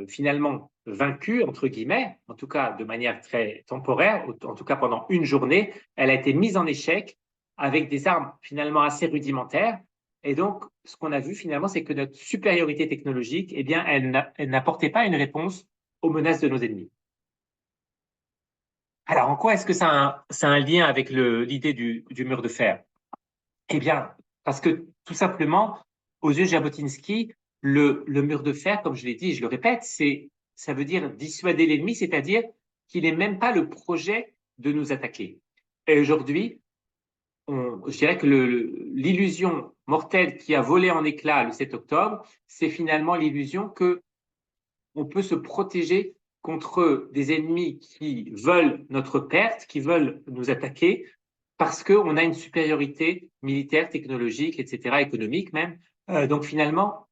S3: finalement vaincue, entre guillemets, en tout cas de manière très temporaire, en tout cas pendant une journée, elle a été mise en échec avec des armes finalement assez rudimentaires. Et donc, ce qu'on a vu finalement, c'est que notre supériorité technologique, eh bien, elle n'apportait pas une réponse aux menaces de nos ennemis. Alors, en quoi est-ce que ça a un lien avec l'idée du mur de fer? Eh bien, parce que tout simplement, aux yeux de Jabotinsky, le mur de fer, comme je l'ai dit, je le répète, ça veut dire dissuader l'ennemi, c'est-à-dire qu'il n'est même pas le projet de nous attaquer. Et aujourd'hui, je dirais que l'illusion mortelle qui a volé en éclats le 7 octobre, c'est finalement l'illusion que on peut se protéger contre des ennemis qui veulent notre perte, qui veulent nous attaquer, parce qu'on a une supériorité militaire, technologique, etc., économique même. Donc finalement,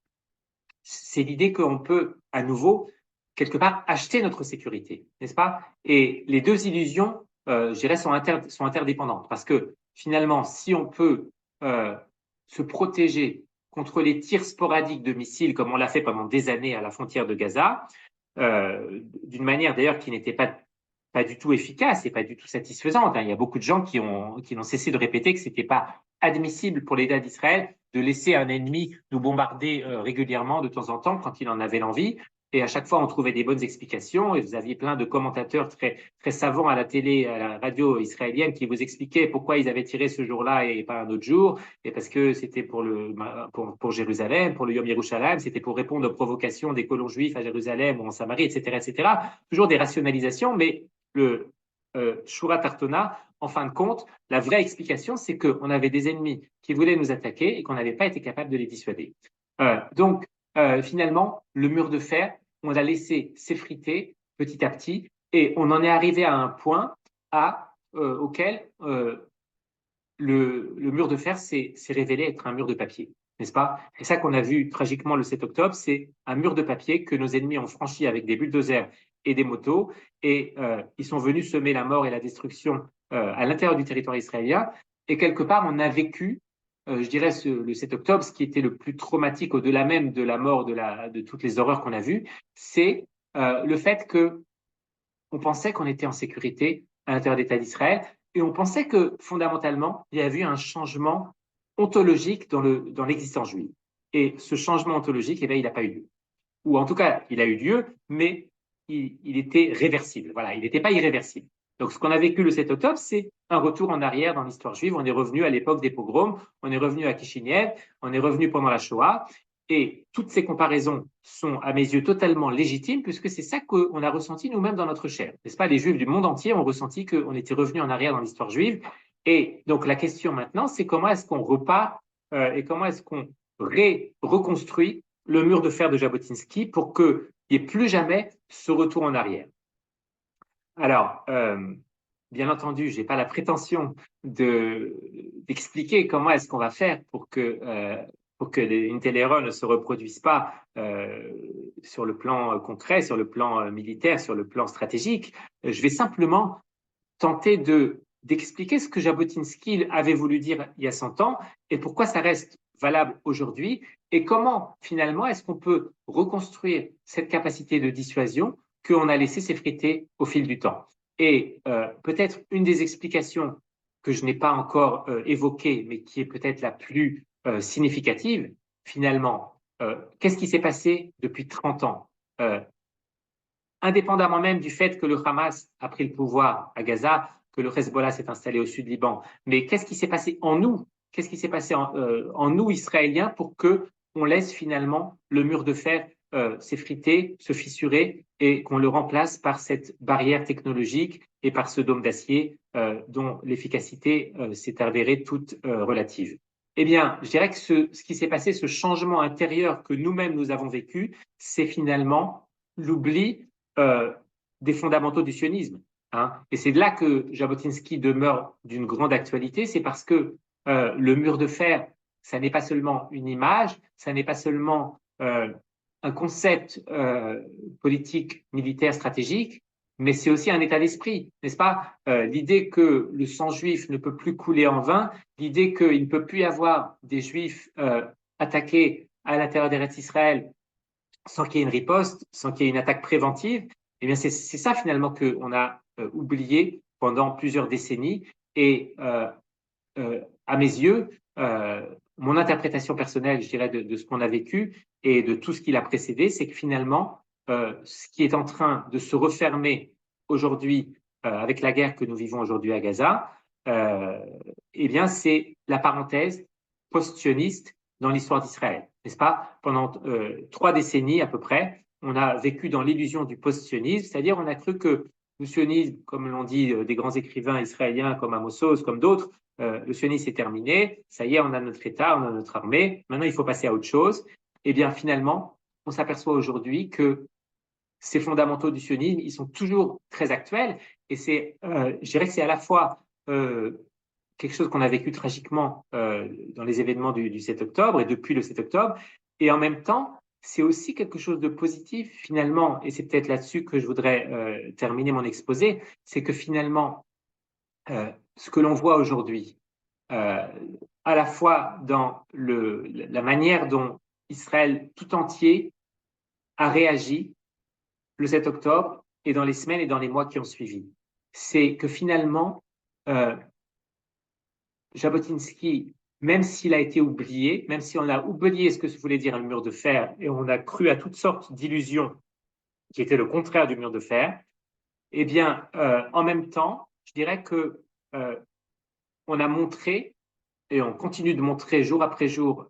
S3: c'est l'idée qu'on peut à nouveau, quelque part, acheter notre sécurité, n'est-ce pas? Et les deux illusions, je dirais, sont interdépendantes. Parce que finalement, si on peut se protéger contre les tirs sporadiques de missiles, comme on l'a fait pendant des années à la frontière de Gaza, d'une manière d'ailleurs qui n'était pas du tout efficace et pas du tout satisfaisante. Hein. Il y a beaucoup de gens qui n'ont cessé de répéter que ce n'était pas admissible pour l'État d'Israël de laisser un ennemi nous bombarder régulièrement de temps en temps quand il en avait l'envie. et à chaque fois, on trouvait des bonnes explications, et vous aviez plein de commentateurs très, très savants à la télé, à la radio israélienne, qui vous expliquaient pourquoi ils avaient tiré ce jour-là et pas un autre jour, et parce que c'était pour Jérusalem, pour le Yom Yerushalayim, c'était pour répondre aux provocations des colons juifs à Jérusalem ou en Samarie, etc., etc. Toujours des rationalisations, mais le Shura Tartona, en fin de compte, la vraie explication, c'est qu'on avait des ennemis qui voulaient nous attaquer et qu'on n'avait pas été capable de les dissuader. Donc, finalement, le mur de fer, on l'a laissé s'effriter petit à petit et on en est arrivé à un point auquel le mur de fer s'est révélé être un mur de papier, n'est-ce pas? C'est ça qu'on a vu tragiquement le 7 octobre, c'est un mur de papier que nos ennemis ont franchi avec des bulldozers et des motos, et ils sont venus semer la mort et la destruction à l'intérieur du territoire israélien, et quelque part on a vécu, je dirais, le 7 octobre, ce qui était le plus traumatique au-delà même de la mort, de toutes les horreurs qu'on a vues, c'est le fait que on pensait qu'on était en sécurité à l'intérieur de l'État d'Israël, et on pensait que fondamentalement, il y avait eu un changement ontologique dans l'existence juive. Et ce changement ontologique, eh bien, il n'a pas eu lieu. Ou en tout cas, il a eu lieu, mais il était réversible. Voilà, il n'était pas irréversible. Donc, ce qu'on a vécu le 7 octobre, c'est un retour en arrière dans l'histoire juive. On est revenu à l'époque des pogroms, on est revenu à Kishinev, on est revenu pendant la Shoah. Et toutes ces comparaisons sont, à mes yeux, totalement légitimes, puisque c'est ça qu'on a ressenti nous-mêmes dans notre chair. N'est-ce pas? Les Juifs du monde entier ont ressenti qu'on était revenu en arrière dans l'histoire juive. Et donc, la question maintenant, c'est comment est-ce qu'on repart et comment est-ce qu'on reconstruit le mur de fer de Jabotinsky pour qu'il n'y ait plus jamais ce retour en arrière. Alors, bien entendu, je n'ai pas la prétention d'expliquer comment est-ce qu'on va faire pour que une telle erreur ne se reproduise pas sur le plan concret, sur le plan militaire, sur le plan stratégique. Je vais simplement tenter d'expliquer ce que Jabotinsky avait voulu dire il y a 100 ans et pourquoi ça reste valable aujourd'hui et comment finalement est-ce qu'on peut reconstruire cette capacité de dissuasion qu'on a laissé s'effriter au fil du temps. Et peut-être une des explications que je n'ai pas encore évoquée, mais qui est peut-être la plus significative, finalement, qu'est-ce qui s'est passé depuis 30 ans indépendamment même du fait que le Hamas a pris le pouvoir à Gaza, que le Hezbollah s'est installé au sud Liban, mais qu'est-ce qui s'est passé en nous? Qu'est-ce qui s'est passé en nous, Israéliens, pour que on laisse finalement le mur de fer s'effriter, se fissurer et qu'on le remplace par cette barrière technologique et par ce dôme d'acier dont l'efficacité s'est avérée toute relative. Eh bien, je dirais que ce qui s'est passé, ce changement intérieur que nous-mêmes nous avons vécu, c'est finalement l'oubli des fondamentaux du sionisme. Hein. Et c'est de là que Jabotinsky demeure d'une grande actualité, c'est parce que le mur de fer, ça n'est pas seulement une image, ça n'est pas seulement un concept politique, militaire, stratégique, mais c'est aussi un état d'esprit, n'est-ce pas? L'idée que le sang juif ne peut plus couler en vain, l'idée qu'il ne peut plus y avoir des juifs attaqués à l'intérieur d'Eretz Israël sans qu'il y ait une riposte, sans qu'il y ait une attaque préventive, eh bien c'est ça finalement qu'on a oublié pendant plusieurs décennies. Et à mes yeux, mon interprétation personnelle, je dirais, de ce qu'on a vécu et de tout ce qui l'a précédé, c'est que finalement, ce qui est en train de se refermer aujourd'hui avec la guerre que nous vivons aujourd'hui à Gaza, eh bien c'est la parenthèse post-sioniste dans l'histoire d'Israël, n'est-ce pas? Pendant 3 décennies à peu près, on a vécu dans l'illusion du post-sionisme, c'est-à-dire on a cru que le sionisme, comme l'ont dit des grands écrivains israéliens comme Amos Oz, comme d'autres, le sionisme est terminé, ça y est, on a notre État, on a notre armée, maintenant il faut passer à autre chose. Eh bien finalement, on s'aperçoit aujourd'hui que ces fondamentaux du sionisme, ils sont toujours très actuels, et je dirais que c'est à la fois quelque chose qu'on a vécu tragiquement dans les événements du 7 octobre et depuis le 7 octobre. Et en même temps, c'est aussi quelque chose de positif finalement, et c'est peut-être là-dessus que je voudrais terminer mon exposé, c'est que finalement, ce que l'on voit aujourd'hui, à la fois dans la manière dont Israël tout entier a réagi le 7 octobre et dans les semaines et dans les mois qui ont suivi, c'est que finalement, Jabotinsky, même s'il a été oublié, même si on a oublié ce que voulait dire un mur de fer et on a cru à toutes sortes d'illusions qui était le contraire du mur de fer, eh bien, en même temps, je dirais que on a montré et on continue de montrer jour après jour,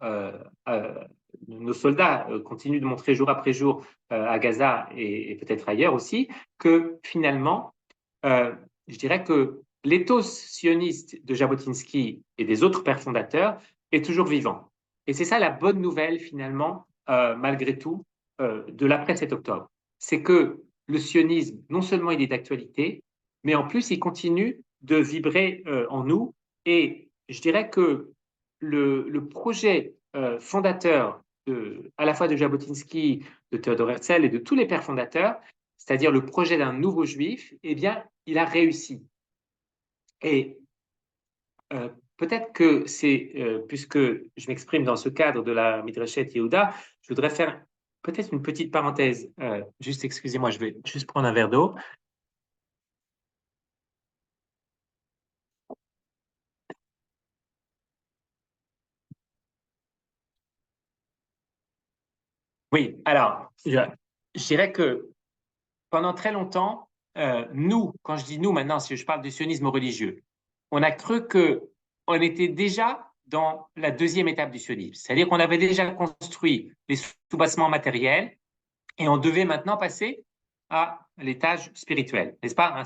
S3: nos soldats continuent de montrer jour après jour à Gaza et peut-être ailleurs aussi, que finalement, je dirais que l'éthos sioniste de Jabotinsky et des autres pères fondateurs est toujours vivant. Et c'est ça la bonne nouvelle finalement, malgré tout, de l'après 7 octobre. C'est que le sionisme, non seulement il est d'actualité, mais en plus il continue de vibrer en nous. Et je dirais que le projet fondateur à la fois de Jabotinsky, de Theodor Herzl et de tous les pères fondateurs, c'est-à-dire le projet d'un nouveau juif, eh bien, il a réussi. Et peut-être que c'est, puisque je m'exprime dans ce cadre de la Midrashet Yehuda, je voudrais faire peut-être une petite parenthèse. Juste, excusez-moi, je vais juste prendre un verre d'eau. Oui, alors, je dirais que pendant très longtemps, nous, quand je dis nous maintenant, si je parle du sionisme religieux, on a cru que on était déjà dans la deuxième étape du sionisme, c'est-à-dire qu'on avait déjà construit les sous-bassements matériels et on devait maintenant passer à l'étage spirituel, n'est-ce pas? Hein,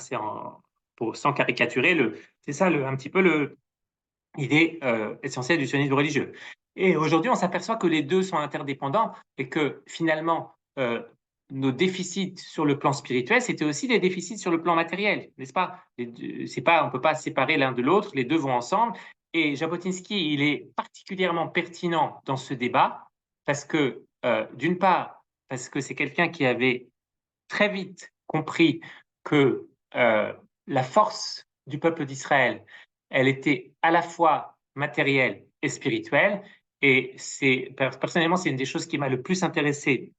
S3: sans caricaturer, c'est ça un petit peu l'idée essentielle du sionisme religieux. Et aujourd'hui, on s'aperçoit que les deux sont interdépendants et que finalement, nos déficits sur le plan spirituel, c'était aussi des déficits sur le plan matériel, n'est-ce pas? On ne peut pas séparer l'un de l'autre, les deux vont ensemble. Et Jabotinsky, il est particulièrement pertinent dans ce débat parce que, d'une part, parce que c'est quelqu'un qui avait très vite compris que la force du peuple d'Israël, elle était à la fois matérielle et spirituelle. Et personnellement, c'est une des choses qui m'a le plus intéressé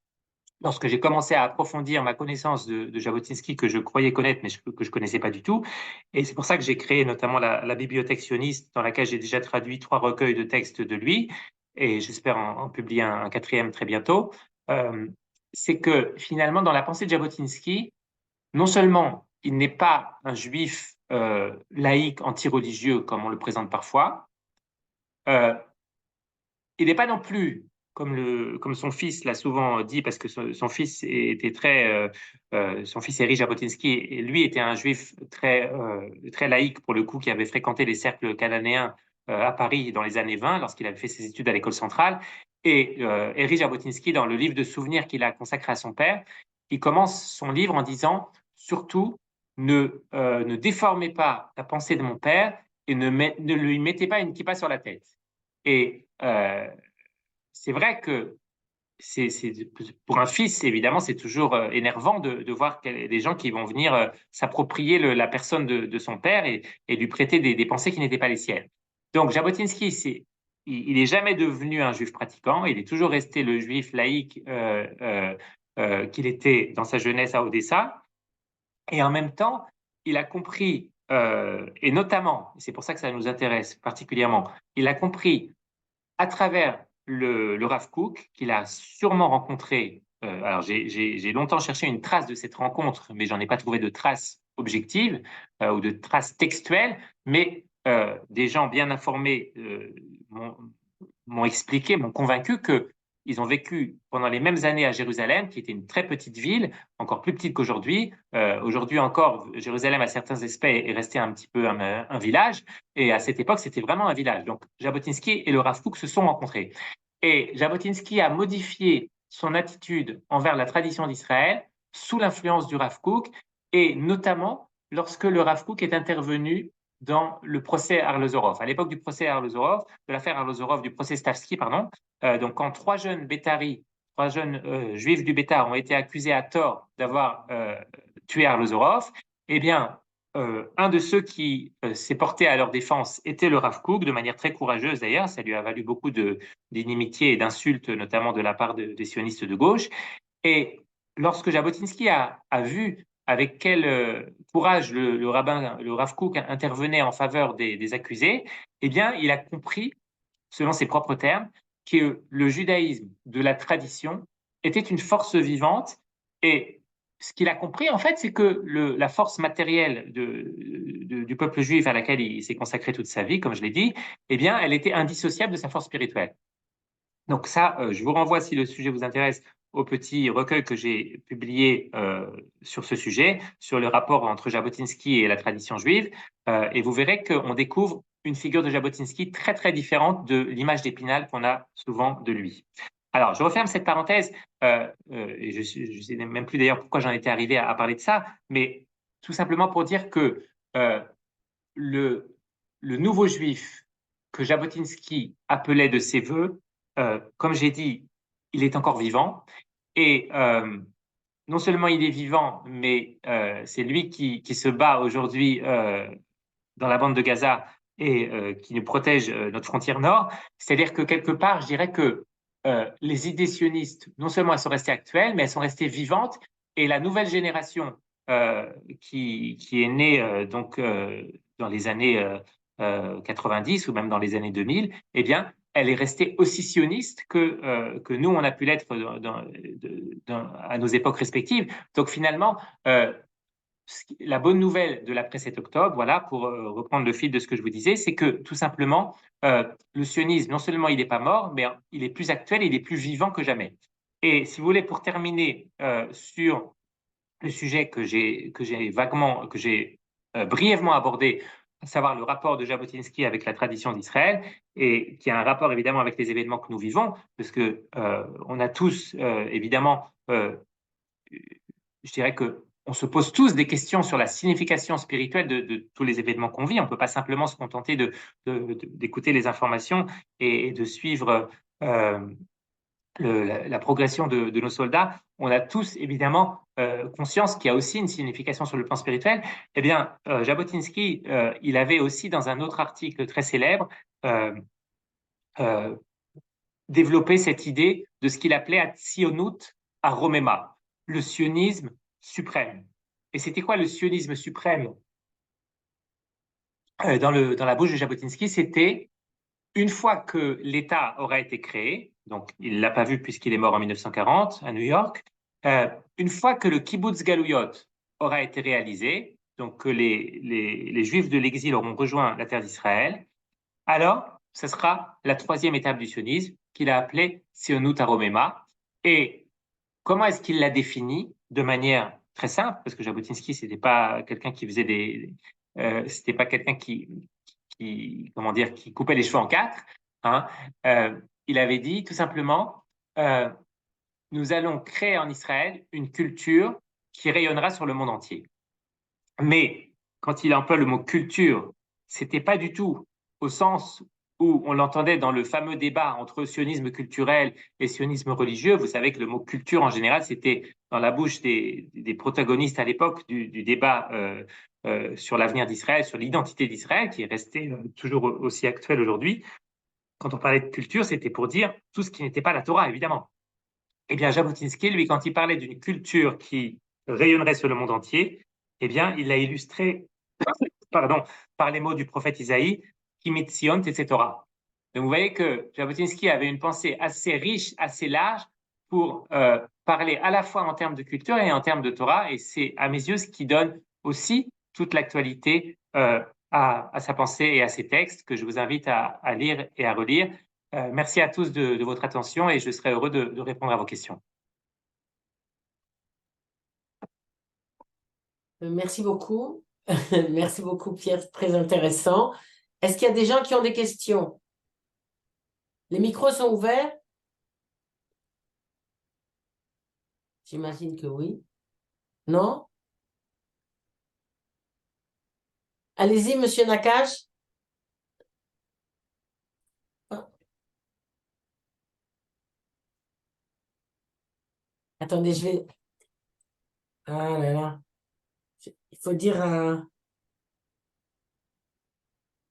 S3: lorsque j'ai commencé à approfondir ma connaissance de Jabotinsky, que je croyais connaître, mais que je ne connaissais pas du tout. Et c'est pour ça que j'ai créé notamment la bibliothèque sioniste, dans laquelle j'ai déjà traduit 3 recueils de textes de lui, et j'espère en publier un 4e très bientôt. Euh, c'est que finalement, dans la pensée de Jabotinsky, non seulement il n'est pas un juif laïque, anti-religieux, comme on le présente parfois, euh, il n'est pas non plus, comme son fils l'a souvent dit, parce que son fils était son fils Eri Jabotinsky, et lui était un juif très laïque pour le coup, qui avait fréquenté les cercles cananéens à Paris dans les années 20, lorsqu'il avait fait ses études à l'école centrale. Et Eri Jabotinsky, dans le livre de souvenirs qu'il a consacré à son père, il commence son livre en disant, surtout, ne déformez pas la pensée de mon père et ne lui mettez pas une kippa sur la tête. Et c'est vrai que pour un fils, évidemment, c'est toujours énervant de voir des gens qui vont venir s'approprier la personne de son père et lui prêter des pensées qui n'étaient pas les siennes. Donc, Jabotinsky, il n'est jamais devenu un juif pratiquant, il est toujours resté le juif laïque qu'il était dans sa jeunesse à Odessa. Et en même temps, il a compris, et notamment, c'est pour ça que ça nous intéresse particulièrement, il a compris à travers le Rav Kook, qu'il a sûrement rencontré. Alors, j'ai longtemps cherché une trace de cette rencontre, mais j'en ai pas trouvé de trace objective ou de trace textuelle. Mais des gens bien informés m'ont expliqué, m'ont convaincu que ils ont vécu pendant les mêmes années à Jérusalem, qui était une très petite ville, encore plus petite qu'aujourd'hui. Aujourd'hui encore, Jérusalem, à certains aspects, est resté un petit peu un village. Et à cette époque, c'était vraiment un village. Donc, Jabotinsky et le Rav Kook se sont rencontrés. Et Jabotinsky a modifié son attitude envers la tradition d'Israël sous l'influence du Rav Kook, et notamment lorsque le Rav Kook est intervenu dans le procès Arlozorov. À l'époque du procès Arlozorov, de l'affaire Arlozorov, du procès Stavsky, pardon, donc quand 3 jeunes Bétaris, 3 jeunes juifs du Bétar ont été accusés à tort d'avoir tué Arlozorov, eh bien, un de ceux qui s'est porté à leur défense était le Rav Kook, de manière très courageuse d'ailleurs. Ça lui a valu beaucoup d'inimitiés et d'insultes, notamment de la part des sionistes de gauche. Et lorsque Jabotinsky a vu avec quel courage le Rav Kook intervenait en faveur des accusés, eh bien, il a compris, selon ses propres termes, que le judaïsme de la tradition était une force vivante et ce qu'il a compris, en fait, c'est que la force matérielle du peuple juif à laquelle il s'est consacré toute sa vie, comme je l'ai dit, eh bien, elle était indissociable de sa force spirituelle. Donc ça, je vous renvoie, si le sujet vous intéresse, au petit recueil que j'ai publié sur ce sujet, sur le rapport entre Jabotinsky et la tradition juive, et vous verrez qu'on découvre une figure de Jabotinsky très, très différente de l'image d'Épinal qu'on a souvent de lui. Alors, je referme cette parenthèse, et je ne sais même plus d'ailleurs pourquoi j'en étais arrivé à parler de ça, mais tout simplement pour dire que le, le nouveau juif que Jabotinsky appelait de ses voeux, comme j'ai dit, il est encore vivant. Et non seulement il est vivant, mais c'est lui qui se bat aujourd'hui dans la bande de Gaza et qui nous protège notre frontière nord. C'est-à-dire que quelque part, je dirais que les idées sionistes, non seulement elles sont restées actuelles, mais elles sont restées vivantes. Et la nouvelle génération qui est née donc dans les années 90 ou même dans les années 2000, eh bien, elle est restée aussi sioniste que nous, on a pu l'être à nos époques respectives. Donc finalement, la bonne nouvelle de l'après 7 octobre, voilà, pour reprendre le fil de ce que je vous disais, c'est que tout simplement, le sionisme, non seulement il n'est pas mort, mais il est plus actuel, il est plus vivant que jamais. Et si vous voulez, pour terminer sur le sujet que j'ai brièvement abordé, à savoir le rapport de Jabotinsky avec la tradition d'Israël, et qui a un rapport évidemment avec les événements que nous vivons, parce que on a tous évidemment, je dirais que on se pose tous des questions sur la signification spirituelle de tous les événements qu'on vit. On ne peut pas simplement se contenter d'écouter les informations et de suivre la progression de nos soldats. On a tous évidemment conscience qu'il y a aussi une signification sur le plan spirituel. Eh bien, Jabotinsky, il avait aussi dans un autre article très célèbre euh, euh, développé cette idée de ce qu'il appelait Atzionut Aromema, le sionisme suprême. Et c'était quoi le sionisme suprême dans la bouche de Jabotinsky? C'était une fois que l'État aura été créé, donc il ne l'a pas vu puisqu'il est mort en 1940 à New York, une fois que le kibbutz Galuyot aura été réalisé, donc que les Juifs de l'exil auront rejoint la terre d'Israël, alors ce sera la troisième étape du sionisme qu'il a appelée Sionut Aromema. Et comment est-ce qu'il l'a défini? De manière très simple, parce que Jabotinsky, c'était pas quelqu'un qui faisait c'était pas quelqu'un comment dire, qui coupait les cheveux en quatre. Hein. Il avait dit tout simplement, nous allons créer en Israël une culture qui rayonnera sur le monde entier. Mais quand il emploie le mot culture, c'était pas du tout au sens où on l'entendait dans le fameux débat entre sionisme culturel et sionisme religieux. Vous savez que le mot culture, en général, c'était dans la bouche des protagonistes à l'époque du débat sur l'avenir d'Israël, sur l'identité d'Israël, qui est resté toujours aussi actuel aujourd'hui. Quand on parlait de culture, c'était pour dire tout ce qui n'était pas la Torah, évidemment. Eh bien, Jabotinsky, lui, quand il parlait d'une culture qui rayonnerait sur le monde entier, eh bien, il l'a illustré pardon, par les mots du prophète Isaïe, Kimitzion Tetzetora. Donc, vous voyez que Jabotinsky avait une pensée assez riche, assez large pour parler à la fois en termes de culture et en termes de Torah. Et c'est, à mes yeux, ce qui donne aussi toute l'actualité à sa pensée et à ses textes que je vous invite à lire et à relire. Merci à tous de votre attention et je serai heureux de répondre à vos questions.
S2: Merci beaucoup. Merci beaucoup, Pierre. Très intéressant. Est-ce qu'il y a des gens qui ont des questions? Les micros sont ouverts? J'imagine que oui. Non? Allez-y, Monsieur Nakache. Attendez, je vais... Ah là là. Il faut dire...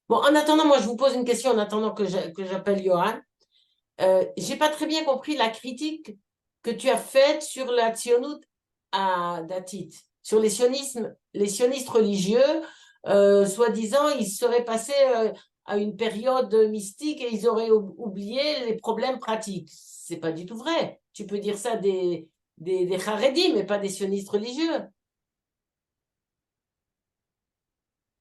S2: Bon, en attendant, moi, je vous pose une question en attendant que j'appelle Johan. J'ai pas très bien compris la critique que tu as faite sur la tzionut à Datit, sur les sionistes religieux, soi-disant, ils seraient passés à une période mystique et ils auraient oublié les problèmes pratiques. C'est pas du tout vrai. Tu peux dire ça des Haredim, mais pas des sionistes religieux.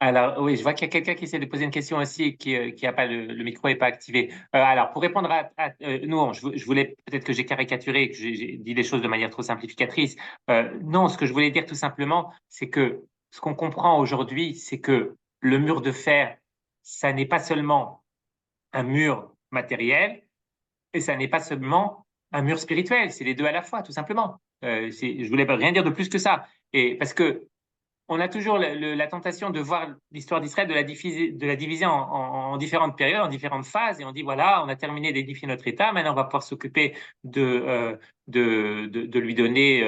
S3: Alors, oui, je vois qu'il y a quelqu'un qui essaie de poser une question aussi et qui a pas le micro n'est pas activé. Alors, pour répondre non, je voulais peut-être que j'ai caricaturé, que j'ai dit les choses de manière trop simplificatrice. Non, ce que je voulais dire tout simplement, c'est que ce qu'on comprend aujourd'hui, c'est que le mur de fer, ça n'est pas seulement un mur matériel et ça n'est pas seulement un mur spirituel. C'est les deux à la fois, tout simplement. Je voulais pas rien dire de plus que ça. Et parce que on a toujours la tentation de voir l'histoire d'Israël, de la diviser en différentes périodes, en différentes phases, et on dit voilà, on a terminé d'édifier notre État, maintenant on va pouvoir s'occuper de lui donner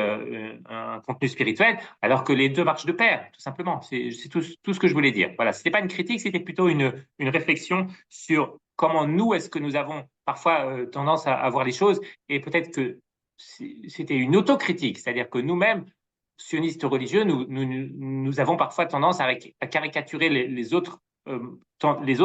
S3: un contenu spirituel, alors que les deux marchent de pair, tout simplement. C'est tout ce que je voulais dire. Voilà, c'était pas une critique, c'était plutôt une réflexion sur comment nous, est-ce que nous avons parfois tendance à voir les choses, et peut-être que c'était une autocritique, c'est-à-dire que nous-mêmes, sionistes religieux, nous avons parfois tendance à caricaturer les autres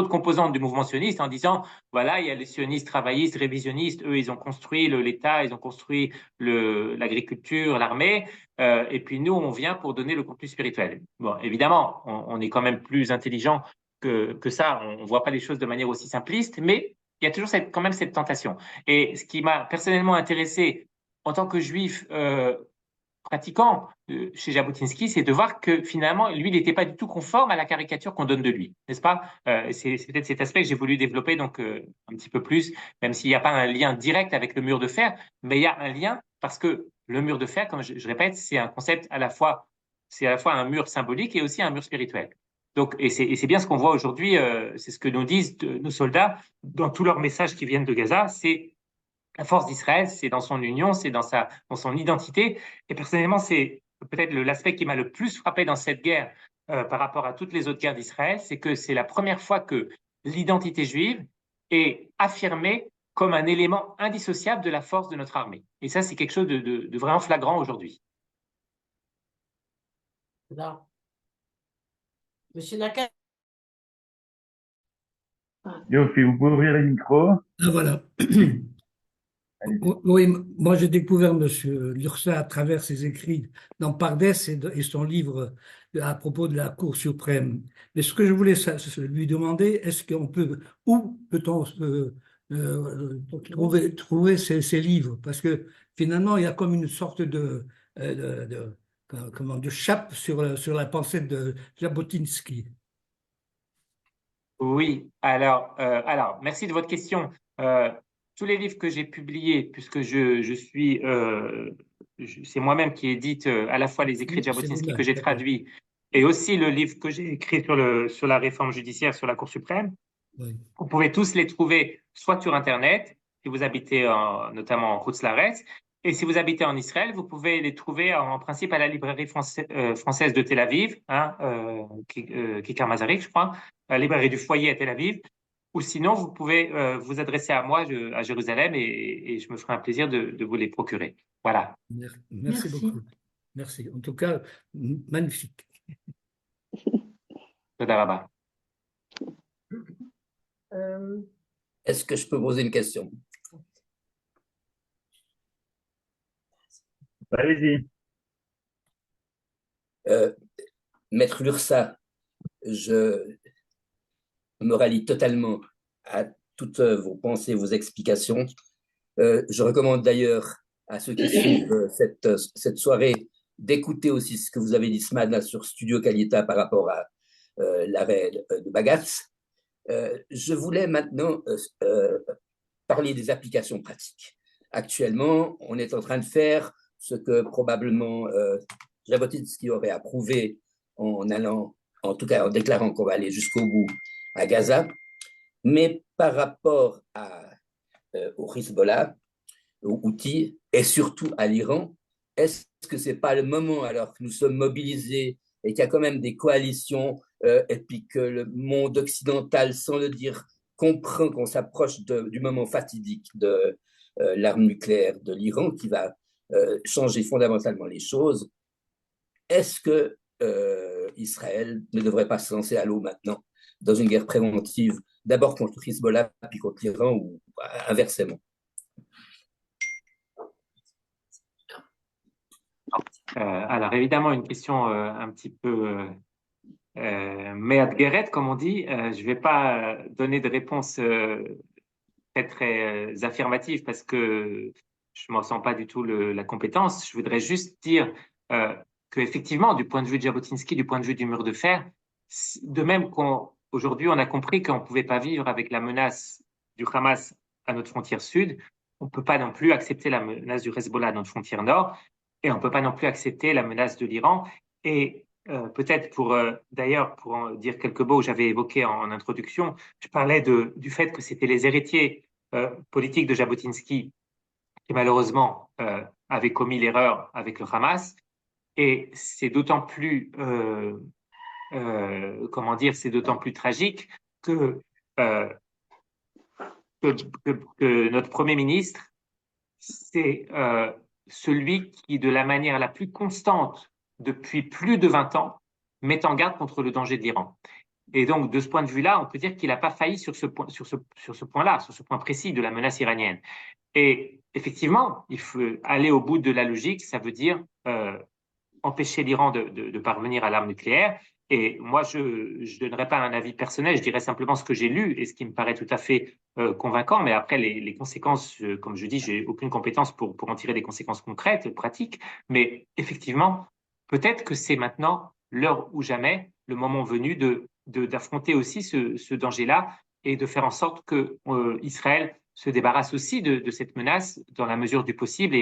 S3: composantes du mouvement sioniste en disant, voilà, il y a les sionistes travaillistes, révisionnistes, eux, ils ont construit l'État, ils ont construit l'agriculture, l'armée, et puis nous, on vient pour donner le contenu spirituel. Bon, évidemment, on est quand même plus intelligent que ça, on ne voit pas les choses de manière aussi simpliste, mais il y a toujours quand même cette tentation. Et ce qui m'a personnellement intéressé en tant que juif, pratiquant chez Jabotinsky, c'est de voir que finalement, lui, il n'était pas du tout conforme à la caricature qu'on donne de lui, n'est-ce pas? C'est peut-être cet aspect que j'ai voulu développer donc un petit peu plus, même s'il n'y a pas un lien direct avec le mur de fer, mais il y a un lien parce que le mur de fer, comme je répète, c'est un concept c'est à la fois un mur symbolique et aussi un mur spirituel. Donc, et c'est bien ce qu'on voit aujourd'hui, c'est ce que nous disent nos soldats dans tous leurs messages qui viennent de Gaza, c'est la force d'Israël, c'est dans son union, c'est dans son identité. Et personnellement, c'est peut-être l'aspect qui m'a le plus frappé dans cette guerre par rapport à toutes les autres guerres d'Israël, c'est que c'est la première fois que l'identité juive est affirmée comme un élément indissociable de la force de notre armée. Et ça, c'est quelque chose de vraiment flagrant aujourd'hui.
S2: Là. Monsieur Naka.
S4: Yofi, vous pouvez ouvrir le micro?
S5: Ah, voilà.
S4: Allez-y.
S5: Oui, moi j'ai découvert M. Lursa à travers ses écrits dans Pardès et son livre à propos de la Cour suprême. Mais ce que je voulais lui demander, où peut-on trouver ces livres? Parce que finalement, il y a comme une sorte de chape sur la pensée de Jabotinsky.
S3: Oui, alors, merci de votre question. Tous les livres que j'ai publiés, puisque c'est moi-même qui édite à la fois les écrits de
S5: C'est
S3: Jabotinsky que
S5: vous-même,
S3: j'ai
S5: d'accord.
S3: traduits et aussi le livre que j'ai écrit sur la réforme judiciaire sur la Cour suprême.
S5: Oui.
S3: Vous pouvez tous les trouver soit sur Internet, si vous habitez notamment en Khoutz-Laretz, et si vous habitez en Israël, vous pouvez les trouver en principe à la librairie française de Tel Aviv, Kikar Masarik, je crois, la librairie du Foyer à Tel Aviv, ou sinon vous pouvez vous adresser à moi à Jérusalem et je me ferai un plaisir de vous les procurer. Voilà.
S5: Merci beaucoup. Merci. En tout cas, magnifique.
S3: Toda rabba.
S6: Est-ce que je peux poser une question?
S4: Allez-y.
S6: Maître Lursa, je me rallie totalement à toutes vos pensées, vos explications. Je recommande d'ailleurs à ceux qui suivent cette soirée d'écouter aussi ce que vous avez dit ce matin sur Studio Kalita par rapport à l'arrêt de Bagatz. Je voulais maintenant parler des applications pratiques. Actuellement, on est en train de faire ce que probablement Jabotinsky aurait approuvé en tout cas en déclarant qu'on va aller jusqu'au bout à Gaza. Mais par rapport au Hezbollah, aux Houthis et surtout à l'Iran, est-ce que ce n'est pas le moment, alors que nous sommes mobilisés et qu'il y a quand même des coalitions et puis que le monde occidental, sans le dire, comprend qu'on s'approche du moment fatidique de l'arme nucléaire de l'Iran qui va changer fondamentalement les choses? Est-ce que Israël ne devrait pas se lancer à l'eau maintenant dans une guerre préventive, d'abord contre Hezbollah, puis contre l'Iran, ou inversement?
S3: Alors évidemment, une question un petit peu meadgeret, comme on dit. Je ne vais pas donner de réponse très affirmative parce que je ne m'en sens pas du tout la compétence. Je voudrais juste dire qu'effectivement, du point de vue de Jabotinsky, du point de vue du mur de fer, de même qu'aujourd'hui, on a compris qu'on ne pouvait pas vivre avec la menace du Hamas à notre frontière sud, on ne peut pas non plus accepter la menace du Hezbollah à notre frontière nord, et on ne peut pas non plus accepter la menace de l'Iran. Et peut-être d'ailleurs, pour en dire quelques mots, j'avais évoqué en introduction, je parlais du fait que c'était les héritiers politiques de Jabotinsky qui malheureusement avaient commis l'erreur avec le Hamas. Et c'est d'autant plus, comment dire, c'est d'autant plus tragique que, euh, que notre Premier ministre, c'est celui qui, de la manière la plus constante depuis plus de 20 ans, met en garde contre le danger de l'Iran. Et donc, de ce point de vue-là, on peut dire qu'il n'a pas failli sur ce point-là, sur ce point précis de la menace iranienne. Et effectivement, il faut aller au bout de la logique, ça veut dire empêcher l'Iran de parvenir à l'arme nucléaire. Et moi, je ne donnerai pas un avis personnel, je dirais simplement ce que j'ai lu et ce qui me paraît tout à fait convaincant. Mais après, les conséquences, comme je dis, j'ai aucune compétence pour en tirer des conséquences concrètes, pratiques. Mais effectivement, peut-être que c'est maintenant l'heure ou jamais, le moment venu d'affronter aussi ce danger-là et de faire en sorte que Israël se débarrasse aussi de cette menace dans la mesure du possible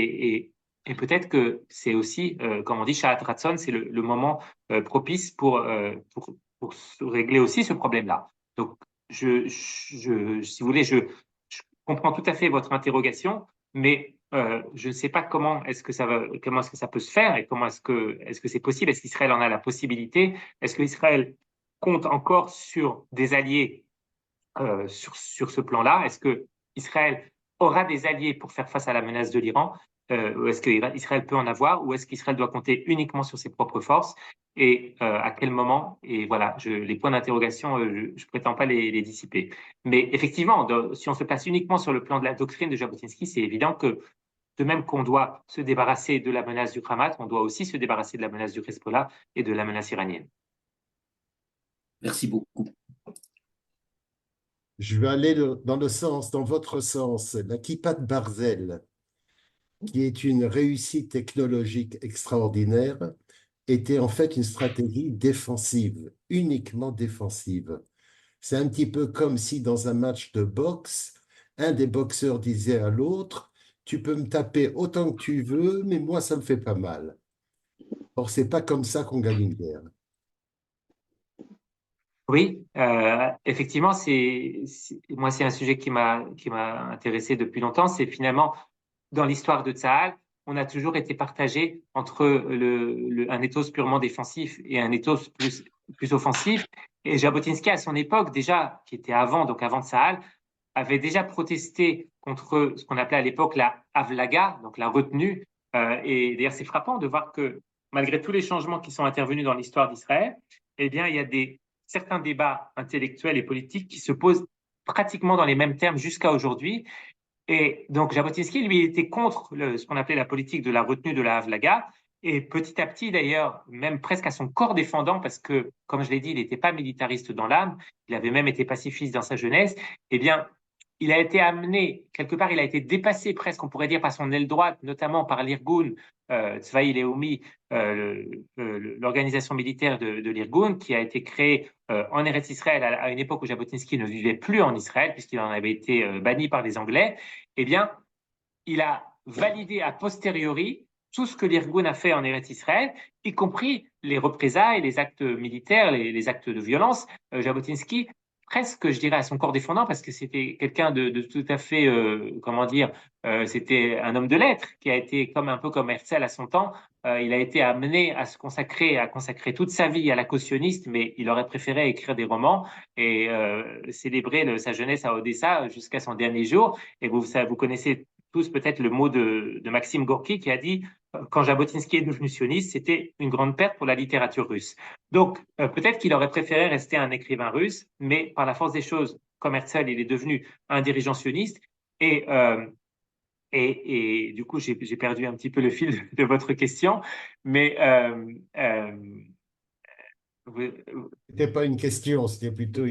S3: et peut-être que c'est aussi, comme on dit, Shahat Ratson, c'est le moment propice pour régler aussi ce problème-là. Donc, si vous voulez, je comprends tout à fait votre interrogation, mais je ne sais pas comment est-ce que ça peut se faire et comment est-ce que c'est possible. Est-ce qu'Israël en a la possibilité? Est-ce qu'Israël compte encore sur des alliés sur ce plan-là? Est-ce que Israël aura des alliés pour faire face à la menace de l'Iran? Est-ce qu'Israël peut en avoir ou est-ce qu'Israël doit compter uniquement sur ses propres forces et à quel moment? Et voilà, les points d'interrogation, je prétends pas les dissiper. Mais effectivement, si on se place uniquement sur le plan de la doctrine de Jabotinsky, c'est évident que de même qu'on doit se débarrasser de la menace du Hamas, on doit aussi se débarrasser de la menace du Hezbollah et de la menace iranienne.
S6: Merci beaucoup.
S7: Je vais aller dans votre sens. La Kippat Barzel, qui est une réussite technologique extraordinaire, était en fait une stratégie défensive, uniquement défensive. C'est un petit peu comme si dans un match de boxe, un des boxeurs disait à l'autre, tu peux me taper autant que tu veux, mais moi, ça me fait pas mal. Or, c'est pas comme ça qu'on gagne une guerre.
S3: Oui, effectivement, moi, c'est un sujet qui m'a intéressé depuis longtemps. C'est finalement, dans l'histoire de Tsahal, on a toujours été partagé entre un ethos purement défensif et un ethos plus offensif. Et Jabotinsky, à son époque, déjà, qui était donc avant Tsahal, avait déjà protesté contre ce qu'on appelait à l'époque la Havlaga, donc la retenue. Et d'ailleurs, c'est frappant de voir que malgré tous les changements qui sont intervenus dans l'histoire d'Israël, eh bien, il y a certains débats intellectuels et politiques qui se posent pratiquement dans les mêmes termes jusqu'à aujourd'hui. Et donc, Jabotinsky, lui, était contre ce qu'on appelait la politique de la retenue de la Havlaga. Et petit à petit, d'ailleurs, même presque à son corps défendant, parce que, comme je l'ai dit, il n'était pas militariste dans l'âme, il avait même été pacifiste dans sa jeunesse, eh bien, il a été amené, quelque part, il a été dépassé presque, on pourrait dire, par son aile droite, notamment par l'Irgun, Tzvaï Leumi, l'organisation militaire de l'Irgun, qui a été créée en Eretz Israël à une époque où Jabotinsky ne vivait plus en Israël, puisqu'il en avait été banni par les Anglais. Eh bien, il a validé a posteriori tout ce que l'Irgun a fait en Eretz Israël, y compris les représailles, les actes militaires, les actes de violence. Jabotinsky, presque, je dirais, à son corps défendant, parce que c'était quelqu'un de tout à fait, comment dire, c'était un homme de lettres qui a été un peu comme Herzl à son temps. Il a été amené à consacrer toute sa vie à la cautioniste, mais il aurait préféré écrire des romans et célébrer sa jeunesse à Odessa jusqu'à son dernier jour. Et vous connaissez tous peut-être le mot de Maxime Gorky qui a dit quand Jabotinsky est devenu sioniste, c'était une grande perte pour la littérature russe. Donc, peut-être qu'il aurait préféré rester un écrivain russe, mais par la force des choses, comme Herzl, il est devenu un dirigeant sioniste. Et et du coup, j'ai perdu un petit peu le fil de votre question, mais
S7: C'était pas une question, c'était plutôt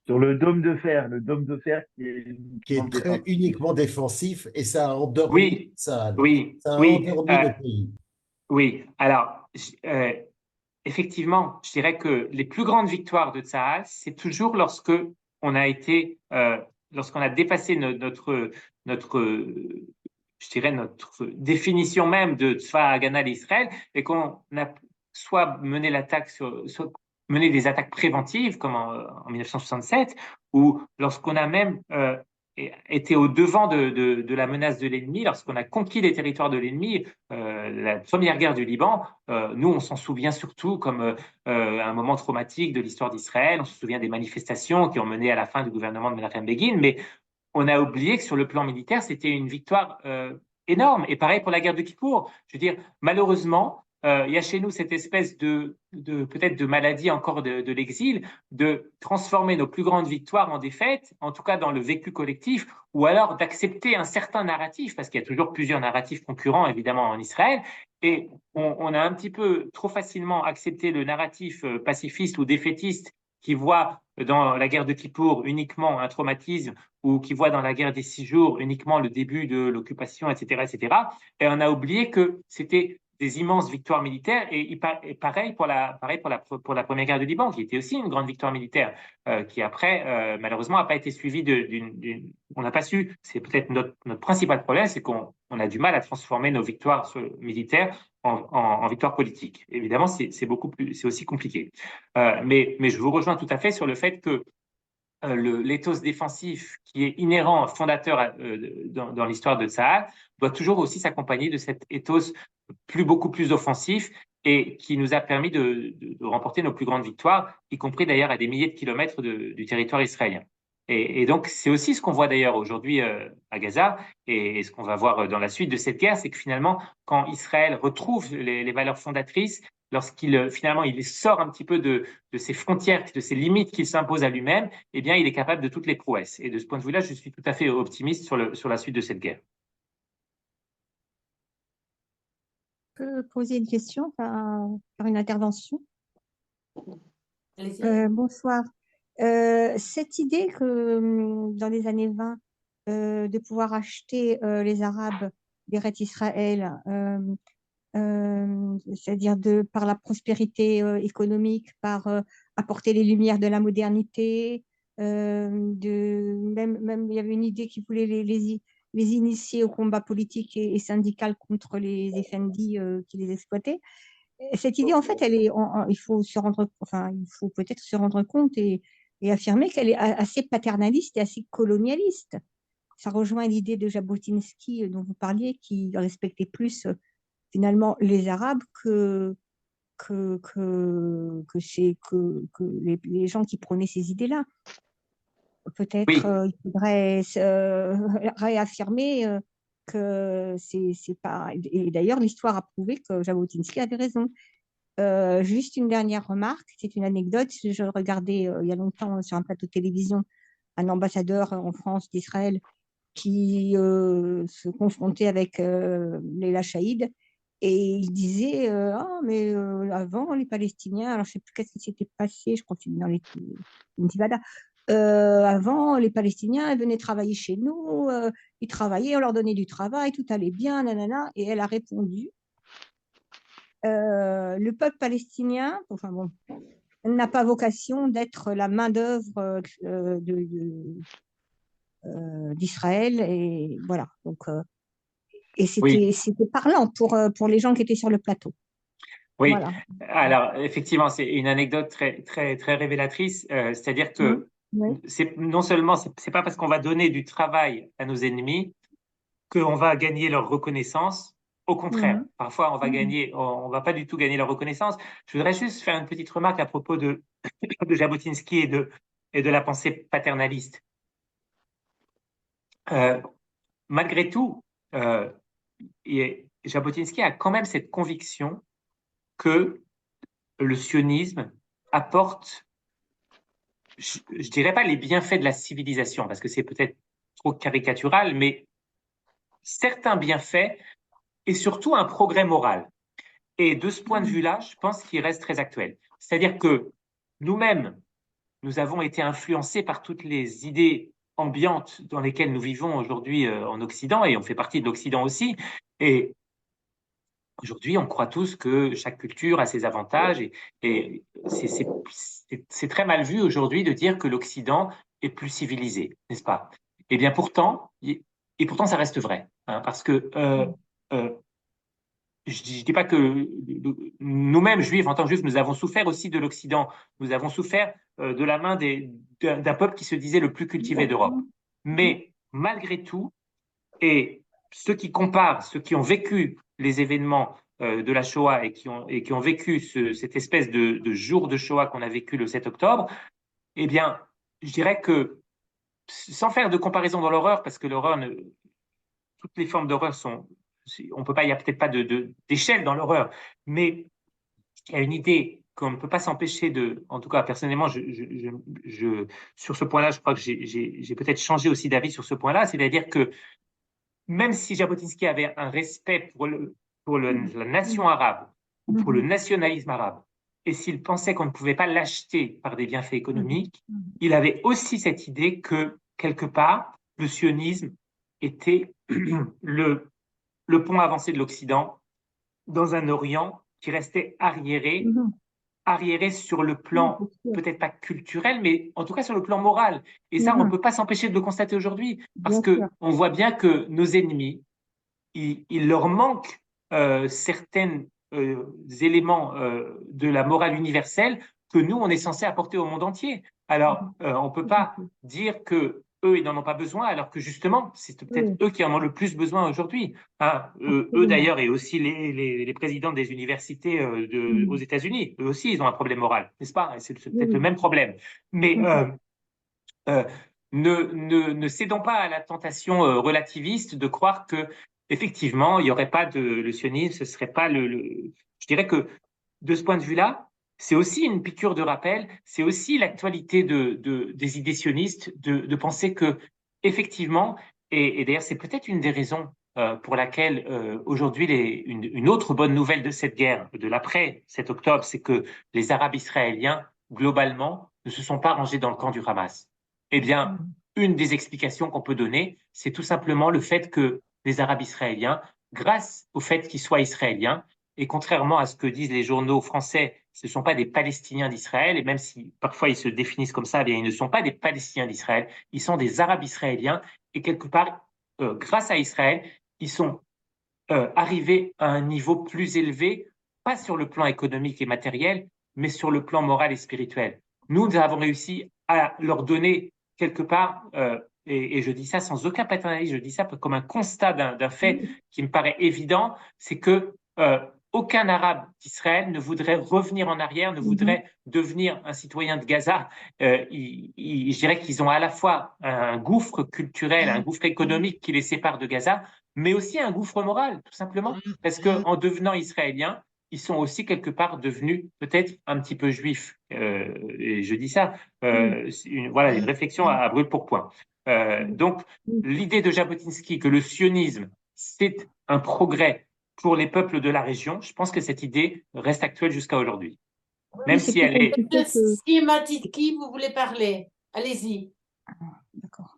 S4: Sur le dôme de fer qui est
S7: qui
S4: uniquement
S7: est très
S4: défensif.
S7: uniquement défensif et ça a endormi
S3: oui,
S7: Saad.
S3: oui,
S7: Ça a
S3: oui,
S7: endormi le pays.
S3: oui. Alors, effectivement, je dirais que les plus grandes victoires de Tsahal, c'est toujours lorsque on a été, lorsqu'on a dépassé notre, je dirais notre définition même de Tzva Hagana d'Israël et qu'on a soit mené l'attaque soit mené des attaques préventives comme en 1967 ou lorsqu'on a même été au devant de la menace de l'ennemi, lorsqu'on a conquis les territoires de l'ennemi, la première guerre du Liban, nous, on s'en souvient surtout comme un moment traumatique de l'histoire d'Israël. On se souvient des manifestations qui ont mené à la fin du gouvernement de Menachem Begin, mais on a oublié que sur le plan militaire, c'était une victoire énorme. Et pareil pour la guerre de Kippour. Je veux dire, malheureusement, il y a chez nous cette espèce peut-être de maladie encore de l'exil, de transformer nos plus grandes victoires en défaites, en tout cas dans le vécu collectif, ou alors d'accepter un certain narratif, parce qu'il y a toujours plusieurs narratifs concurrents, évidemment, en Israël. Et on a un petit peu trop facilement accepté le narratif pacifiste ou défaitiste qui voit dans la guerre de Kippour uniquement un traumatisme ou qui voit dans la guerre des 6 jours uniquement le début de l'occupation, etc., etc. Et on a oublié que c'était des immenses victoires militaires et pareil pour la première guerre du Liban, qui était aussi une grande victoire militaire, qui après, malheureusement, n'a pas été suivie on n'a pas su, c'est peut-être notre principal problème, c'est qu'on a du mal à transformer nos victoires militaires en victoires politiques. Évidemment, c'est aussi compliqué. Mais je vous rejoins tout à fait sur le fait que l'éthos défensif qui est inhérent, fondateur dans l'histoire de Tsahal, doit toujours aussi s'accompagner de cet éthos beaucoup plus offensif et qui nous a permis de remporter nos plus grandes victoires, y compris d'ailleurs à des milliers de kilomètres du territoire israélien. Et donc, c'est aussi ce qu'on voit d'ailleurs aujourd'hui à Gaza et ce qu'on va voir dans la suite de cette guerre, c'est que finalement, quand Israël retrouve les valeurs fondatrices, lorsqu'il finalement il sort un petit peu de ses frontières, de ses limites qu'il s'impose à lui-même, eh bien, il est capable de toutes les prouesses. Et de ce point de vue-là, je suis tout à fait optimiste sur la suite de cette guerre.
S8: Je peux poser une question, faire une intervention?
S2: Allez-y.
S8: Bonsoir. Cette idée que dans les années 20, de pouvoir acheter les Arabes d'Eretz Israël, c'est-à-dire par la prospérité économique, par apporter les lumières de la modernité, même il y avait une idée qui voulait les initier au combat politique et syndical contre les effendis qui les exploitaient. Cette idée, en fait, il faut il faut peut-être se rendre compte et affirmer qu'elle est assez paternaliste et assez colonialiste. Ça rejoint l'idée de Jabotinsky dont vous parliez, qui respectait plus finalement les Arabes que les gens qui prônaient ces idées-là. Peut-être
S3: Oui.
S8: il faudrait réaffirmer que c'est pas. Et d'ailleurs, l'histoire a prouvé que Jabotinsky avait raison. Juste une dernière remarque, c'est une anecdote. Je regardais il y a longtemps sur un plateau de télévision un ambassadeur en France d'Israël qui se confrontait avec Leila Chaïd et il disait ah mais avant les Palestiniens, alors je sais plus qu'est-ce qui s'était passé, je continue dans les Intifada. Avant, les Palestiniens ils venaient travailler chez nous, ils travaillaient, on leur donnait du travail, tout allait bien, nanana. Et elle a répondu le peuple palestinien, enfin bon, n'a pas vocation d'être la main-d'œuvre d'Israël. Et voilà. Donc, et c'était parlant pour les gens qui étaient sur le plateau.
S3: Oui,
S8: voilà.
S3: Alors effectivement, c'est une anecdote très, très, très révélatrice. C'est-à-dire que non seulement, c'est pas parce qu'on va donner du travail à nos ennemis qu'on va gagner leur reconnaissance. Au contraire, parfois on va pas du tout gagner leur reconnaissance. Je voudrais juste faire une petite remarque à propos de Jabotinsky et de la pensée paternaliste. Malgré tout, Jabotinsky a quand même cette conviction que le sionisme apporte, je dirais pas les bienfaits de la civilisation, parce que c'est peut-être trop caricatural, mais certains bienfaits et surtout un progrès moral. Et de ce point de vue-là, je pense qu'il reste très actuel. C'est-à-dire que nous-mêmes, nous avons été influencés par toutes les idées ambiantes dans lesquelles nous vivons aujourd'hui en Occident, et on fait partie de l'Occident aussi. Et aujourd'hui, on croit tous que chaque culture a ses avantages, et c'est très mal vu aujourd'hui de dire que l'Occident est plus civilisé, n'est-ce pas? Eh bien, pourtant, et pourtant, ça reste vrai, hein, parce que euh, je ne dis pas que nous-mêmes, juifs, en tant que juifs, nous avons souffert aussi de l'Occident. Nous avons souffert de la main d'un peuple qui se disait le plus cultivé d'Europe. Mais malgré tout, et ceux qui comparent, ceux qui ont vécu les événements de la Shoah et qui ont vécu cette espèce de jour de Shoah qu'on a vécu le 7 octobre, eh bien, je dirais que, sans faire de comparaison dans l'horreur, parce que toutes les formes d'horreur sont, on peut pas, il n'y a peut-être pas d'échelle dans l'horreur, mais il y a une idée qu'on ne peut pas s'empêcher en tout cas personnellement, sur ce point-là, je crois que j'ai peut-être changé aussi d'avis sur ce point-là, c'est-à-dire que même si Jabotinsky avait un respect pour la nation arabe ou pour le nationalisme arabe, et s'il pensait qu'on ne pouvait pas l'acheter par des bienfaits économiques, il avait aussi cette idée que, quelque part, le sionisme était le pont avancé de l'Occident dans un Orient qui restait arriéré sur le plan, peut-être pas culturel, mais en tout cas sur le plan moral. Et ça, on ne peut pas s'empêcher de le constater aujourd'hui, parce qu'on voit bien que nos ennemis, il leur manque certains éléments de la morale universelle que nous, on est censé apporter au monde entier. Alors, on ne peut pas dire que eux, ils n'en ont pas besoin, alors que justement, c'est peut-être eux qui en ont le plus besoin aujourd'hui. Hein, eux d'ailleurs, et aussi les présidents des universités aux États-Unis, eux aussi, ils ont un problème moral, n'est-ce pas? C'est peut-être le même problème. Mais euh, ne cédons pas à la tentation relativiste de croire que effectivement, il n'y aurait pas le sionisme, ce serait pas Je dirais que de ce point de vue-là, c'est aussi une piqûre de rappel, c'est aussi l'actualité des idées sionistes de penser que effectivement, et d'ailleurs c'est peut-être une des raisons pour laquelle aujourd'hui une autre bonne nouvelle de cette guerre, de l'après 7 octobre, c'est que les Arabes israéliens globalement ne se sont pas rangés dans le camp du Hamas. Eh bien, une des explications qu'on peut donner, c'est tout simplement le fait que les Arabes israéliens, grâce au fait qu'ils soient israéliens, et contrairement à ce que disent les journaux français, ce ne sont pas des Palestiniens d'Israël, et même si parfois ils se définissent comme ça, eh bien, ils ne sont pas des Palestiniens d'Israël, ils sont des Arabes israéliens, et quelque part, grâce à Israël, ils sont arrivés à un niveau plus élevé, pas sur le plan économique et matériel, mais sur le plan moral et spirituel. Nous avons réussi à leur donner quelque part, et je dis ça sans aucun paternalisme, je dis ça comme un constat d'un fait qui me paraît évident, c'est que aucun Arabe d'Israël ne voudrait revenir en arrière, ne voudrait devenir un citoyen de Gaza. Je dirais qu'ils ont à la fois un gouffre culturel, un gouffre économique qui les sépare de Gaza, mais aussi un gouffre moral, tout simplement, parce qu'en devenant israéliens, ils sont aussi quelque part devenus peut-être un petit peu juifs. Et je dis ça, voilà, une réflexion à brûle-pourpoint. Donc, l'idée de Jabotinsky que le sionisme, c'est un progrès pour les peuples de la région, je pense que cette idée reste actuelle jusqu'à aujourd'hui. Même si elle est...
S2: Simatitki, vous voulez parler? Allez-y.
S8: D'accord.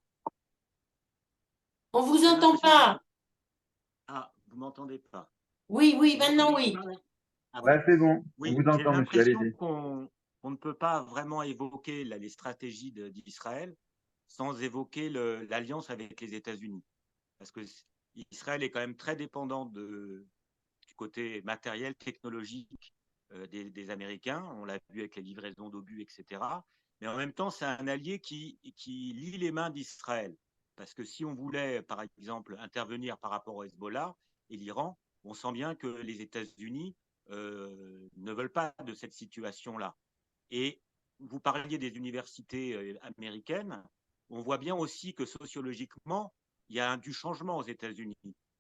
S2: On vous entend pas.
S9: Ah, vous m'entendez pas?
S2: Oui, maintenant oui.
S9: Ah,
S4: Ouais, c'est bon.
S9: oui,
S4: On vous entend,
S9: j'ai
S4: monsieur.
S9: l'impression
S4: Allez-y.
S9: qu'on ne peut pas vraiment évoquer les stratégies d'Israël sans évoquer l'alliance avec les États-Unis. Parce que Israël est quand même très dépendant du côté matériel, technologique des Américains. On l'a vu avec les livraisons d'obus, etc. Mais en même temps, c'est un allié qui lie les mains d'Israël. Parce que si on voulait, par exemple, intervenir par rapport au Hezbollah et l'Iran, on sent bien que les États-Unis ne veulent pas de cette situation-là. Et vous parliez des universités américaines. On voit bien aussi que sociologiquement, il y a du changement aux États-Unis.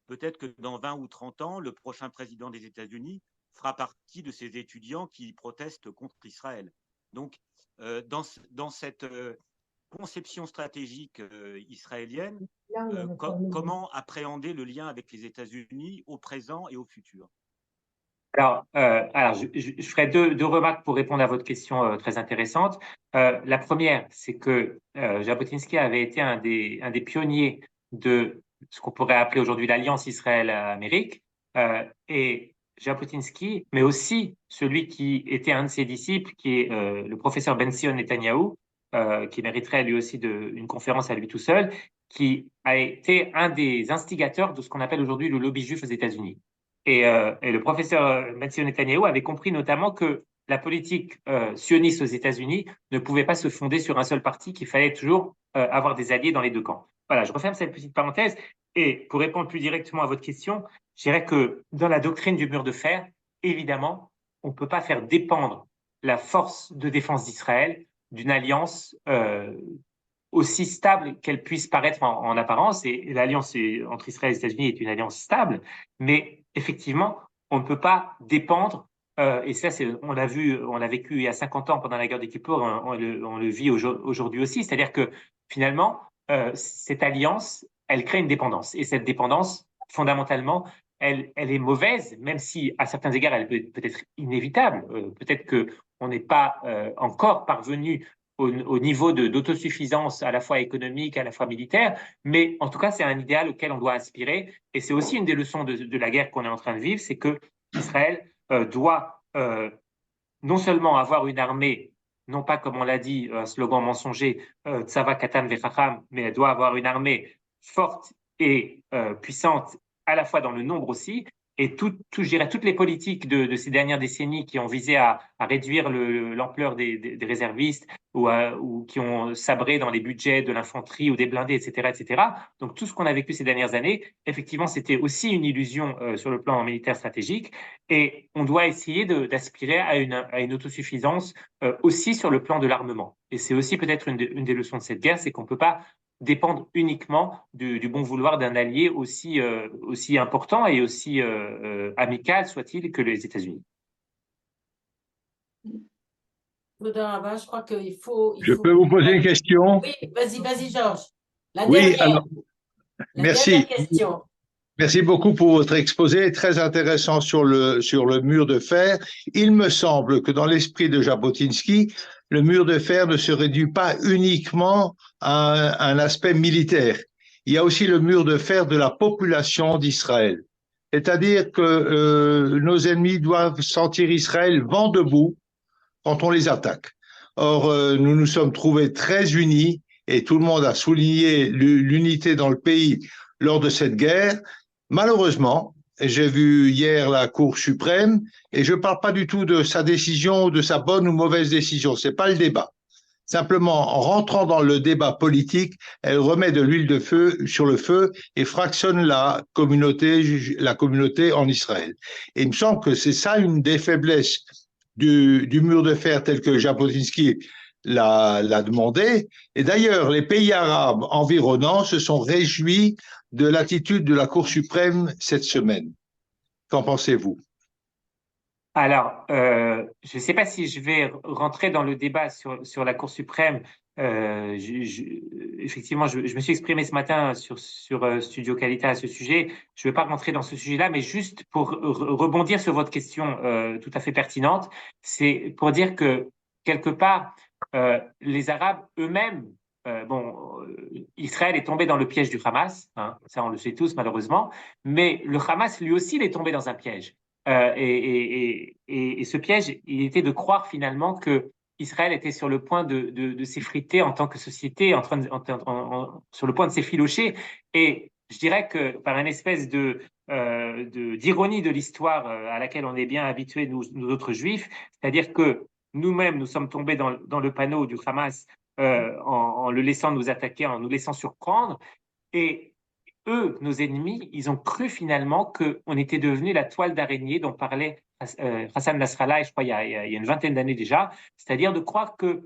S9: Peut-être que dans 20 ou 30 ans, le prochain président des États-Unis fera partie de ces étudiants qui protestent contre Israël. Donc, dans cette conception stratégique israélienne, comment appréhender le lien avec les États-Unis au présent et au futur?
S3: Alors je ferai deux remarques pour répondre à votre question très intéressante. La première, c'est que Jabotinsky avait été un des pionniers de ce qu'on pourrait appeler aujourd'hui l'Alliance Israël-Amérique. Et Jabotinsky, mais aussi celui qui était un de ses disciples, qui est le professeur Ben-Zion Netanyahou, qui mériterait lui aussi une conférence à lui tout seul, qui a été un des instigateurs de ce qu'on appelle aujourd'hui le lobby juif aux États-Unis. Et le professeur Ben-Zion Netanyahou avait compris notamment que la politique sioniste aux États-Unis ne pouvait pas se fonder sur un seul parti, qu'il fallait toujours avoir des alliés dans les deux camps. Voilà, je referme cette petite parenthèse. Et pour répondre plus directement à votre question, je dirais que dans la doctrine du mur de fer, évidemment, on ne peut pas faire dépendre la force de défense d'Israël d'une alliance aussi stable qu'elle puisse paraître en apparence. Et l'alliance entre Israël et les États-Unis est une alliance stable, mais effectivement, on ne peut pas dépendre, et ça, on l'a vu, on l'a vécu il y a 50 ans pendant la guerre des Kippour, on le vit aujourd'hui aussi, c'est-à-dire que finalement, cette alliance, elle crée une dépendance. Et cette dépendance, fondamentalement, elle est mauvaise, même si à certains égards, elle peut être inévitable. Peut-être qu'on n'est pas encore parvenu au niveau d'autosuffisance à la fois économique, à la fois militaire, mais en tout cas, c'est un idéal auquel on doit aspirer. Et c'est aussi une des leçons de la guerre qu'on est en train de vivre, c'est que Israël doit non seulement avoir une armée, non pas comme on l'a dit, un slogan mensonger, Tzava Katan Vechacham, mais elle doit avoir une armée forte et puissante, à la fois dans le nombre aussi. Et je dirais, toutes les politiques de ces dernières décennies qui ont visé à réduire l'ampleur des réservistes ou qui ont sabré dans les budgets de l'infanterie ou des blindés, etc., etc. Donc tout ce qu'on a vécu ces dernières années, effectivement, c'était aussi une illusion sur le plan militaire stratégique. Et on doit essayer d'aspirer à une autosuffisance aussi sur le plan de l'armement. Et c'est aussi peut-être une des leçons de cette guerre, c'est qu'on ne peut pas dépendre uniquement du bon vouloir d'un allié aussi important et aussi amical soit-il que les États-Unis.
S2: Je crois qu'il faut.
S10: Je peux vous poser une question?
S2: Oui, vas-y, Georges.
S10: Oui, alors, merci.
S2: Dernière question.
S10: Merci beaucoup pour votre exposé, très intéressant sur le mur de fer. Il me semble que dans l'esprit de Jabotinsky, le mur de fer ne se réduit pas uniquement à un aspect militaire. Il y a aussi le mur de fer de la population d'Israël. C'est-à-dire que nos ennemis doivent sentir Israël vent debout quand on les attaque. Or, nous nous sommes trouvés très unis et tout le monde a souligné l'unité dans le pays lors de cette guerre. Malheureusement, j'ai vu hier la Cour suprême et je ne parle pas du tout de sa décision ou de sa bonne ou mauvaise décision. Ce n'est pas le débat. Simplement, en rentrant dans le débat politique, elle remet de l'huile de feu sur le feu et fractionne la communauté en Israël. Et il me semble que c'est ça une des faiblesses du mur de fer tel que Jabotinsky l'a demandé. Et d'ailleurs, les pays arabes environnants se sont réjouis de l'attitude de la Cour suprême cette semaine. Qu'en pensez-vous?
S3: Alors, je ne sais pas si je vais rentrer dans le débat sur la Cour suprême. Effectivement, je me suis exprimé ce matin sur Studio Qualita à ce sujet. Je ne vais pas rentrer dans ce sujet-là, mais juste pour rebondir sur votre question tout à fait pertinente, c'est pour dire que quelque part, les Arabes eux-mêmes, Israël est tombé dans le piège du Hamas, hein, ça on le sait tous malheureusement, mais le Hamas lui aussi il est tombé dans un piège. Et ce piège, il était de croire finalement que Israël était sur le point de s'effriter en tant que société, sur le point de s'effilocher. Et je dirais que par une espèce d'ironie de l'histoire à laquelle on est bien habitués, nous autres juifs, c'est-à-dire que nous-mêmes, nous sommes tombés dans le panneau du Hamas en le laissant nous attaquer, en nous laissant surprendre. Et eux, nos ennemis, ils ont cru finalement qu'on était devenu la toile d'araignée dont parlait Hassan Nasrallah, je crois, il y a une vingtaine d'années déjà, c'est-à-dire de croire que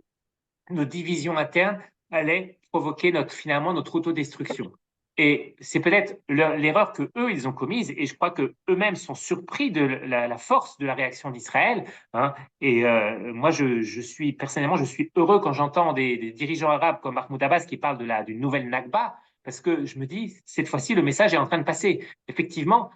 S3: nos divisions internes allaient provoquer finalement notre autodestruction. Et c'est peut-être l'erreur que eux ils ont commise, et je crois que eux-mêmes sont surpris de la force de la réaction d'Israël. Hein. Et moi, personnellement, je suis heureux quand j'entends des dirigeants arabes comme Mahmoud Abbas qui parlent d'une nouvelle Nakba, parce que je me dis, cette fois-ci, le message est en train de passer. Effectivement,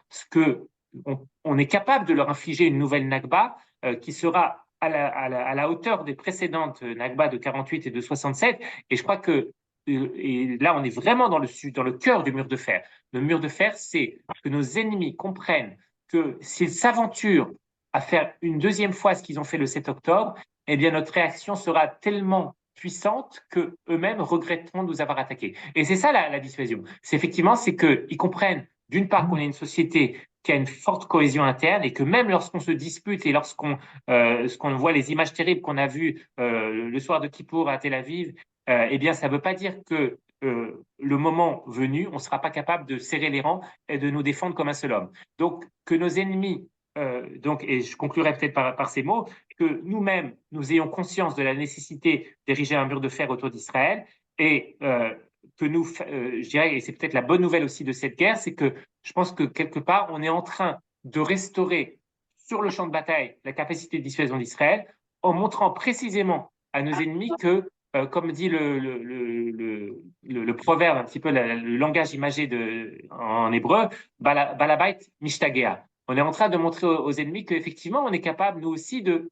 S3: on est capable de leur infliger une nouvelle Nakba qui sera à la hauteur des précédentes Nakba de 48 et de 67. Et je crois que et là, on est vraiment dans le cœur du mur de fer. Le mur de fer, c'est que nos ennemis comprennent que s'ils s'aventurent à faire une deuxième fois ce qu'ils ont fait le 7 octobre, eh bien, notre réaction sera tellement puissante que eux-mêmes regretteront de nous avoir attaqués. Et c'est ça la dissuasion. C'est qu'ils comprennent, d'une part, qu'on est une société qui a une forte cohésion interne et que même lorsqu'on se dispute et lorsqu'on voit les images terribles qu'on a vues le soir de Kippour à Tel Aviv, eh bien, ça ne veut pas dire que le moment venu, on ne sera pas capable de serrer les rangs et de nous défendre comme un seul homme. Donc, que nos ennemis, et je conclurai peut-être par ces mots, que nous-mêmes, nous ayons conscience de la nécessité d'ériger un mur de fer autour d'Israël et que je dirais, et c'est peut-être la bonne nouvelle aussi de cette guerre, c'est que je pense que quelque part, on est en train de restaurer sur le champ de bataille la capacité de dissuasion d'Israël en montrant précisément à nos ennemis que comme dit le proverbe, un petit peu le langage imagé en hébreu, balabait mishtagea. On est en train de montrer aux ennemis qu'effectivement, on est capable, nous aussi, de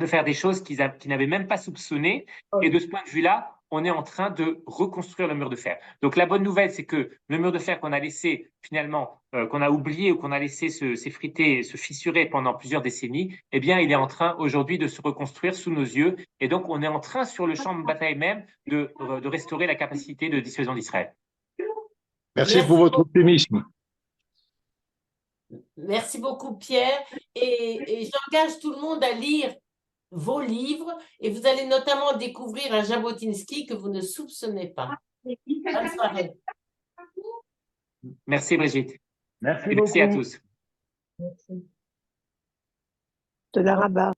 S3: faire des choses qu'ils n'avaient même pas soupçonnées. Et de ce point de vue-là, on est en train de reconstruire le mur de fer. Donc la bonne nouvelle, c'est que le mur de fer qu'on a laissé finalement, qu'on a oublié ou qu'on a laissé s'effriter, se fissurer pendant plusieurs décennies, eh bien, il est en train aujourd'hui de se reconstruire sous nos yeux. Et donc, on est en train, sur le champ de bataille même, de restaurer la capacité de dissuasion d'Israël.
S10: Merci pour votre optimisme.
S2: Merci beaucoup, Pierre. Et j'engage tout le monde à lire vos livres et vous allez notamment découvrir un Jabotinsky que vous ne soupçonnez pas. Bonne soirée.
S3: Merci, Brigitte.
S4: Merci
S3: et
S4: beaucoup.
S3: merci à tous.
S11: De la rabat.